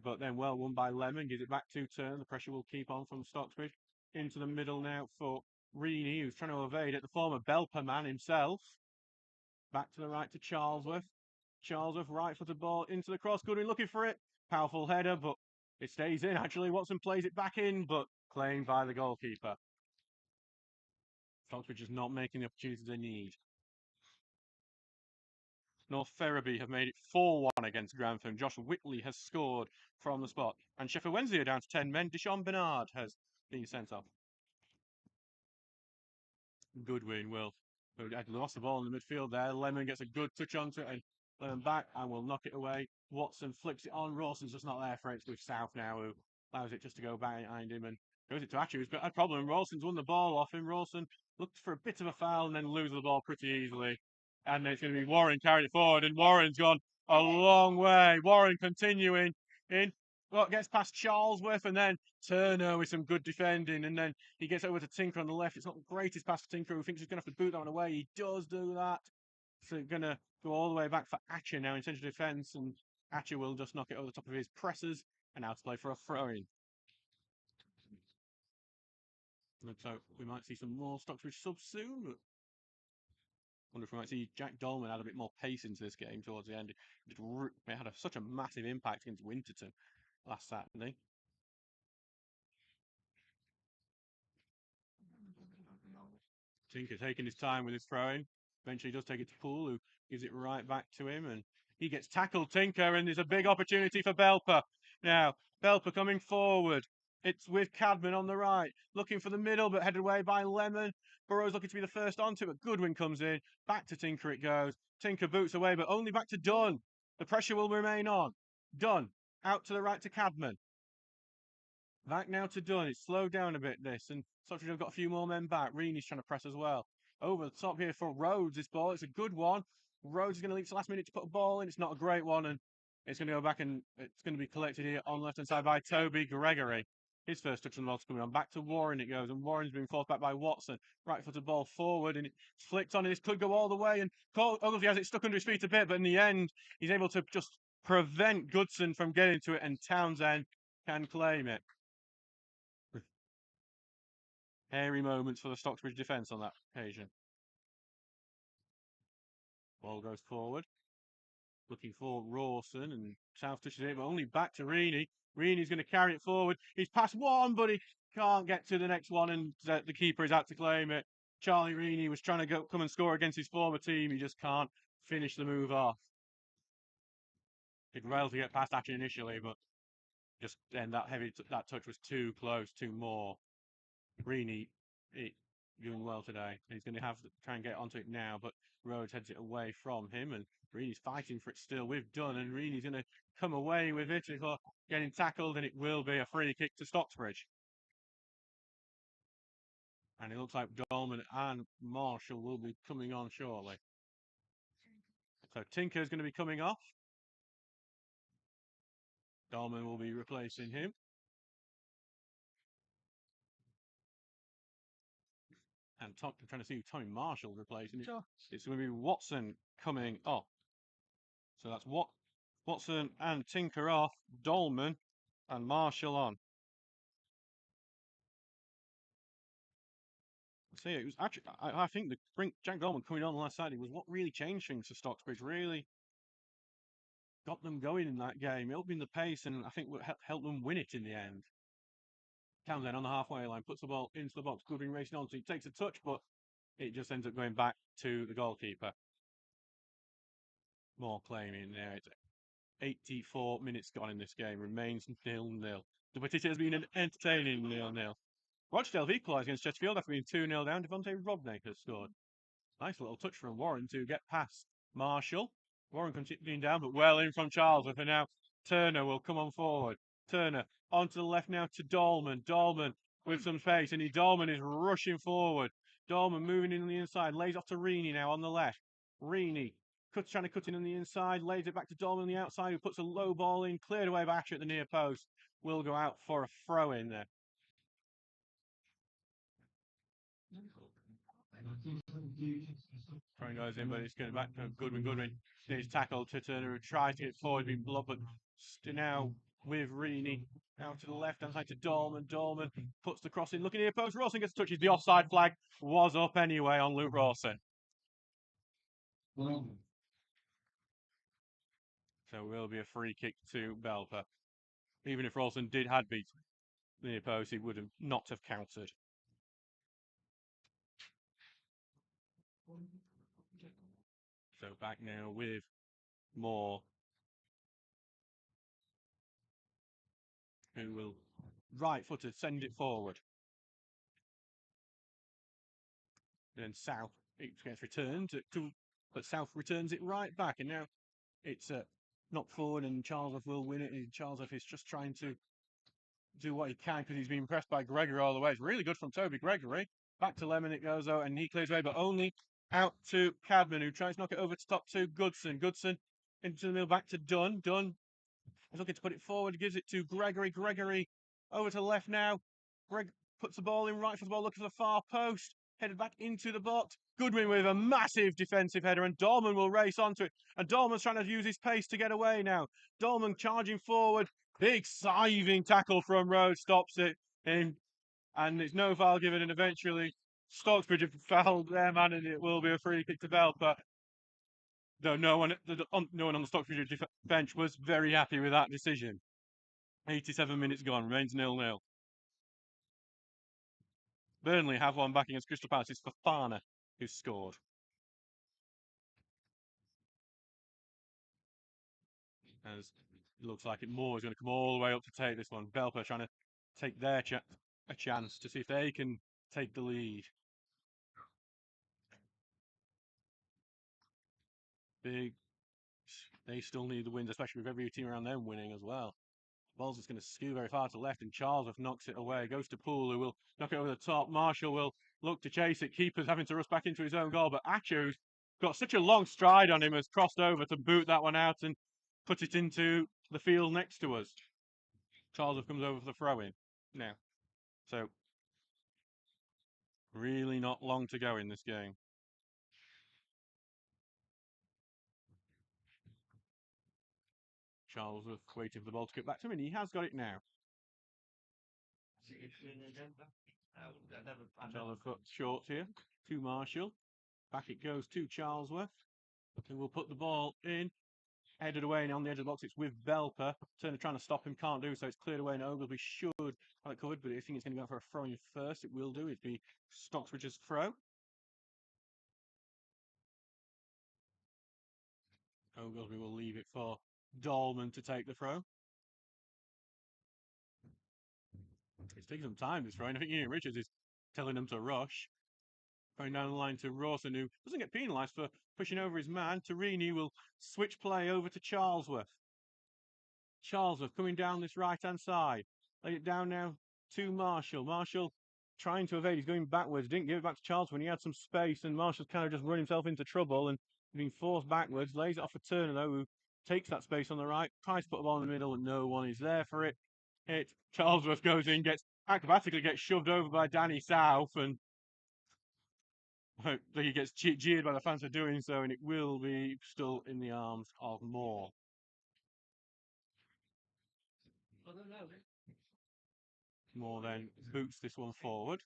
But then well won by Lemon, gives it back to Turn. The pressure will keep on from Stocksbridge. Into the middle now for Reaney, who's trying to evade it. The former Belper man himself. Back to the right to Charlesworth. Charlesworth right footed ball into the cross. Goodwin looking for it. Powerful header, but it stays in. Actually, Watson plays it back in, but claimed by the goalkeeper. Stocksbridge is not making the opportunities they need. North Ferriby have made it 4-1 against Grantham. Josh Whitley has scored from the spot. And Sheffield Wednesday are down to 10 men. Deshaun Bernard has been sent off. Goodwin will. Had lost the ball in the midfield there. Lemon gets a good touch onto it, and Lemon back and will knock it away. Watson flicks it on. Rawson's just not there for it. It's with South now, who allows it just to go behind him and goes it to Achu, who's got a problem. Rawson's won the ball off him. Rawson looked for a bit of a foul and then loses the ball pretty easily. And it's going to be Warren carried it forward, and Warren's gone a long way. Warren continuing in. Well, gets past Charlesworth, and then Turner with some good defending, and then he gets over to Tinker on the left. It's not the greatest pass to Tinker, who thinks he's going to have to boot that one away. He does do that. So going to go all the way back for Atcher now in central defence, and Atcher will just knock it over the top of his pressers, and now to play for a throw-in. So we might see some more Stocksbridge subs soon, but wonder if we might see Jack Dolman add a bit more pace into this game towards the end. It had such a massive impact against Winterton last Saturday. Tinker taking his time with his throwing. Eventually does take it to Poole, who gives it right back to him, and he gets tackled, Tinker, and there's a big opportunity for Belper. Now, Belper coming forward. It's with Cadman on the right, looking for the middle, but headed away by Lemon. Burrows looking to be the first onto it, but Goodwin comes in. Back to Tinker it goes. Tinker boots away, but only back to Dunn. The pressure will remain on. Dunn, out to the right to Cadman. Back now to Dunn. It's slowed down a bit, this. And Stockbridge have got a few more men back. Reeney's trying to press as well. Over the top here for Rhodes, this ball. It's a good one. Rhodes is going to leave to the last minute to put a ball in. It's not a great one. And it's going to go back, and it's going to be collected here on the left-hand side by Toby Gregory. His first touch on the ball's coming on. Back to Warren it goes. And Warren's been forced back by Watson. Right-footed ball forward. And it's flicked on. And this could go all the way. And Ogilvie has it stuck under his feet a bit. But in the end, he's able to just prevent Goodson from getting to it. And Townsend can claim it. Hairy moments for the Stocksbridge defence on that occasion. Ball goes forward. looking for Rawson, and South touches it, but only back to Reaney. Reaney's going to carry it forward. He's passed one, but he can't get to the next one, and the keeper is out to claim it. Charlie Reaney was trying to come and score against his former team. He just can't finish the move off. Did well to get past actually initially, but just then that touch was too close, too more. Reaney doing well today. He's going to have to try and get onto it now, but Rhodes heads it away from him, and Reaney's fighting for it still with Dunn, and Reaney's going to come away with it before getting tackled, and it will be a free kick to Stocksbridge. And it looks like Dolman and Marshall will be coming on shortly. So Tinker's going to be coming off. Dolman will be replacing him. And I'm trying to see Tommy Marshall replacing it. It's going to be Watson coming off. So that's Watson and Tinker off, Dolman and Marshall on. So yeah, it was actually, I think Jack Dolman coming on the last Saturday was what really changed things for Stocksbridge. Really got them going in that game, opening the pace, and I think helped them win it in the end. Townsend on the halfway line puts the ball into the box. Goodwin racing on, so he takes a touch, but it just ends up going back to the goalkeeper. More claiming there. It's 84 minutes gone in this game. Remains 0-0. But it has been an entertaining 0-0. Rochdale have equalised against Chesterfield after being 2-0 down. Devontae Rodney has scored. Nice little touch from Warren to get past Marshall. Warren continuing down, but well in from Charlesworth. And now Turner will come on forward. Turner onto the left now to Dolman. Dolman with some pace, and Dolman is rushing forward. Dolman moving in on the inside, lays off to Reaney now on the left. Reaney trying to cut in on the inside, lays it back to Dolman on the outside, who puts a low ball in, cleared away by Asher at the near post. Will go out for a throw in there. Throwing goes in, but it's going back to Goodwin. Goodwin is tackled to Turner, who tries to get forward, being blocked, but now with Reaney out to the left hand side to Dolman. Dolman puts the cross in, looking near post. Rawson gets touches. The offside flag was up anyway on Luke Rawson. So it will be a free kick to Belper. Even if Rawson had beat the near post, he would have not have counted. So back now with Moore, who will right-footed send it forward. Then South gets returned but South returns it right back, and now it's knocked forward, and Charlesworth will win it. And Charlesworth is just trying to do what he can because he's been pressed by Gregory all the way. It's really good from Toby Gregory. Back to Lemon it goes though, and he clears away, but only out to Cadman, who tries to knock it over to top to Goodson. Goodson into the middle, back to Dunn. Dunn is looking to put it forward, gives it to Gregory. Gregory over to the left now. Greg puts the ball in right for the ball, looking for the far post. Headed back into the box. Goodwin with a massive defensive header, and Dolman will race onto it. And Dolman's trying to use his pace to get away now. Dolman charging forward. Big siving tackle from Rhodes stops it. And it's no foul given, and eventually Stocksbridge have fouled their man, and it will be a free kick to Belper. Though no one on the Stocksbridge bench was very happy with that decision. 87 minutes gone, remains 0-0. Burnley have one back against Crystal Palace. It's Fafana who scored. As it looks like Moore is going to come all the way up to take this one. Belper trying to take their a chance to see if they can take the lead. They still need the wins, especially with every team around them winning as well. Ball's just going to skew very far to the left, and Charlesworth knocks it away. Goes to Poole, who will knock it over the top. Marshall will look to chase it. Keeper's having to rush back into his own goal, but Achu's got such a long stride on him, has crossed over to boot that one out and put it into the field next to us. Charlesworth comes over for the throw-in now. So, really not long to go in this game. Charlesworth waiting for the ball to get back to him, and he has got it now. Charlesworth got short here to Marshall. Back it goes to Charlesworth, who will put the ball in. headed away, and on the edge of the box it's with Belper. Turner trying to stop him, can't do so. It's cleared away, and Oglesby should have it covered, but I think it's going to go for a throw in first. It will do. It'd be Stocksbridge's throw. Oglesby will leave it for Dolman to take the throw. It's taking some time, this throw, and I think Ian Richards is telling them to rush. Going down the line to Rawson, who doesn't get penalised for pushing over his man. Torini will switch play over to Charlesworth. Charlesworth coming down this right-hand side. Laid it down now to Marshall. Marshall trying to evade. He's going backwards. Didn't give it back to Charles when he had some space, and Marshall's kind of just run himself into trouble and being forced backwards. Lays it off for Turner, though, who takes that space on the right. Tries to put the ball in the middle, and no one is there for it. Charlesworth goes in, acrobatically gets shoved over by Danny South, and he gets jeered by the fans for doing so, and it will be still in the arms of Moore. Moore then boots this one forward.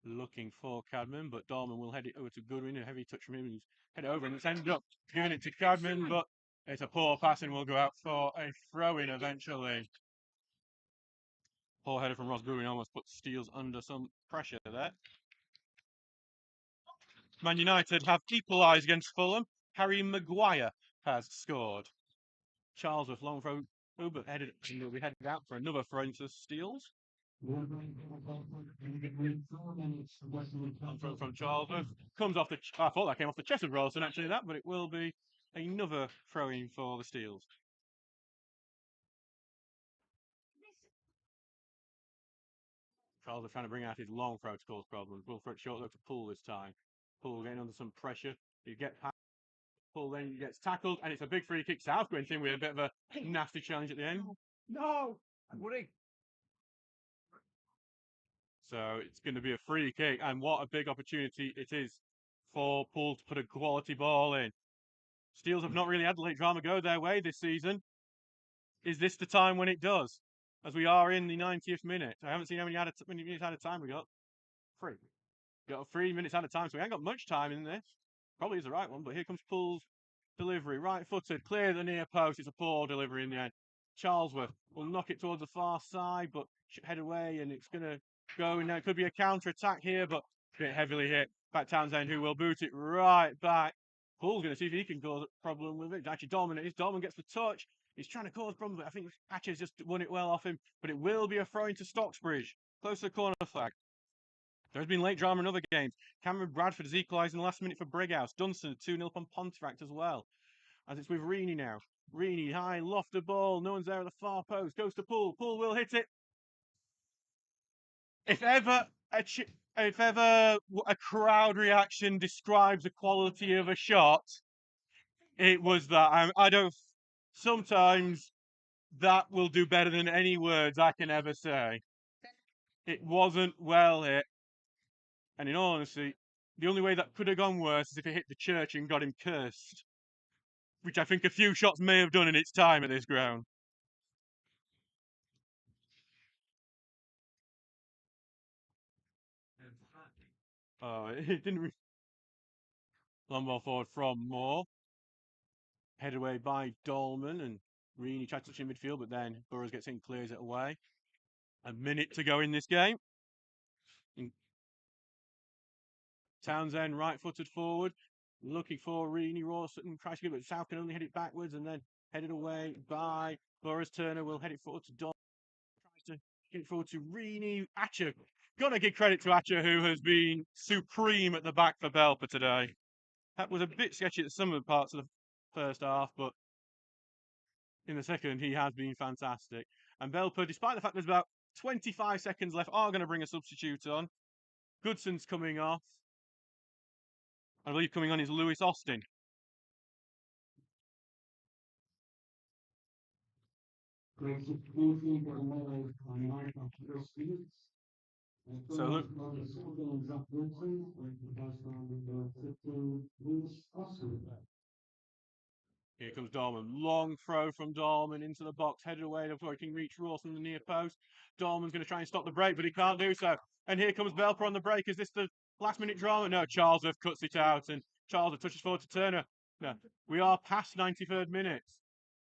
Looking for Cadman, but Dorman will head it over to Goodwin. A heavy touch from him. He's head over, and it's ended up giving it to Cadman, but it's a poor pass and will go out for a throw-in eventually. Poor header from Ross Goodwin almost put Steels under some pressure there. Man United have equalised against Fulham. Harry Maguire has scored. Charlesworth long throw, but will be headed out for another throw into Steels. From Charlesworth. Comes off I thought that came off the chest of Rawson, actually, but it will be another throw-in for the Steels. Charles are trying to bring out his long throw to cause problems. Will throw it short though to Poole this time. Poole getting under some pressure. You get past Poole, then gets tackled, and it's a big free kick. South going in with a bit of a nasty challenge at the end. No, I'm worried. So it's going to be a free kick, and what a big opportunity it is for Poole to put a quality ball in. Steels have not really had the late drama go their way this season. Is this the time when it does? As we are in the 90th minute. I haven't seen how many minutes out of time we got. 3. We got 3 minutes out of time, so we ain't got much time in this. Probably is the right one, but here comes Poole's delivery. Right-footed, clear the near post. It's a poor delivery in the end. Charlesworth will knock it towards the far side, but head away, and it's going to go. And it could be a counter-attack here, but a bit heavily hit. Back Townsend, who will boot it right back. Poole's going to see if he can cause a problem with it. Actually, Dolman gets the touch. He's trying to cause problems, but I think Atcher's just won it well off him. But it will be a throw into Stocksbridge. Close to the corner flag. There's been late drama in other games. Cameron Bradford has equalised in the last minute for Brighouse. Dunstan 2-0 on Pontefract as well. As it's with Reaney now. Reaney, high, lofted ball. No one's there at the far post. Goes to Poole. Poole will hit it. If ever a crowd reaction describes the quality of a shot, it was that. I don't. Sometimes that will do better than any words I can ever say. It wasn't well hit. And in all honesty, the only way that could have gone worse is if it hit the church and got him cursed. Which I think a few shots may have done in its time at this ground. Oh, it didn't. Long ball forward from Moore. Headed away by Dolman, and Reaney tried to touch in midfield, but then Burrows gets in, clears it away. A minute to go in this game. Townsend right-footed forward, looking for Reaney. Rawson tries to give it. South can only head it backwards, and then headed away by Burrows. Turner will head it forward to Dolman. Tries to get it forward to Reaney. Atcher. Gotta give credit to Atcher, who has been supreme at the back for Belper today. That was a bit sketchy at some of the parts of the first half, but in the second, he has been fantastic. And Belper, despite the fact there's about 25 seconds left, are going to bring a substitute on. Goodson's coming off. I believe coming on is Lewis Austin. So look. Here comes Dolman. Long throw from Dolman into the box, headed away before he can reach Rawson in the near post. Dolman's going to try and stop the break, but he can't do so. And here comes Belper on the break. Is this the last minute drama? No, Charlesworth cuts it out, and Charlesworth touches forward to Turner. No, we are past 93rd minutes.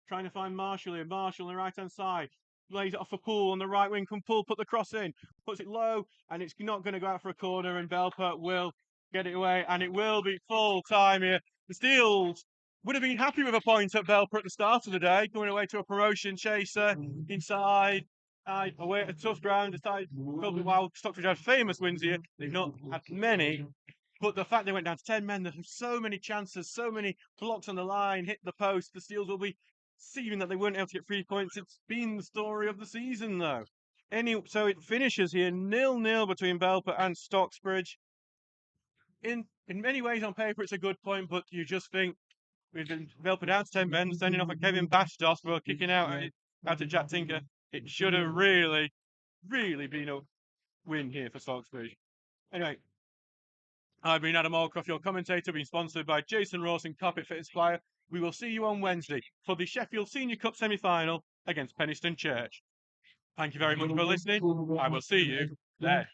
Trying to find Marshall here. Marshall on the right-hand side. Lays it off for Poole on the right wing. Can Poole put the cross in? Puts it low, and it's not going to go out for a corner, and Belper will get it away, and it will be full time here. The Steels would have been happy with a point at Belper at the start of the day, going away to a promotion chaser inside. Away at a tough ground, while Stocksbridge had famous wins here, they've not had many. But the fact they went down to 10 men, there's so many chances, so many blocks on the line, hit the post. The Steels will be seeing that they weren't able to get 3 points. It's been the story of the season, though. So it finishes here 0-0 between Belper and Stocksbridge. In many ways, on paper, it's a good point, but you just think with Belper down to 10 men, sending off a Kevin Bastos for kicking out at Jack Tinker. It should have really been a win here for Stocksbridge. Anyway, I've been Adam Allcroft, your commentator, being sponsored by Jason Rawson Carpet Fit Supplier. We will see you on Wednesday for the Sheffield Senior Cup semi-final against Penistone Church. Thank you very much for listening. I will see you there.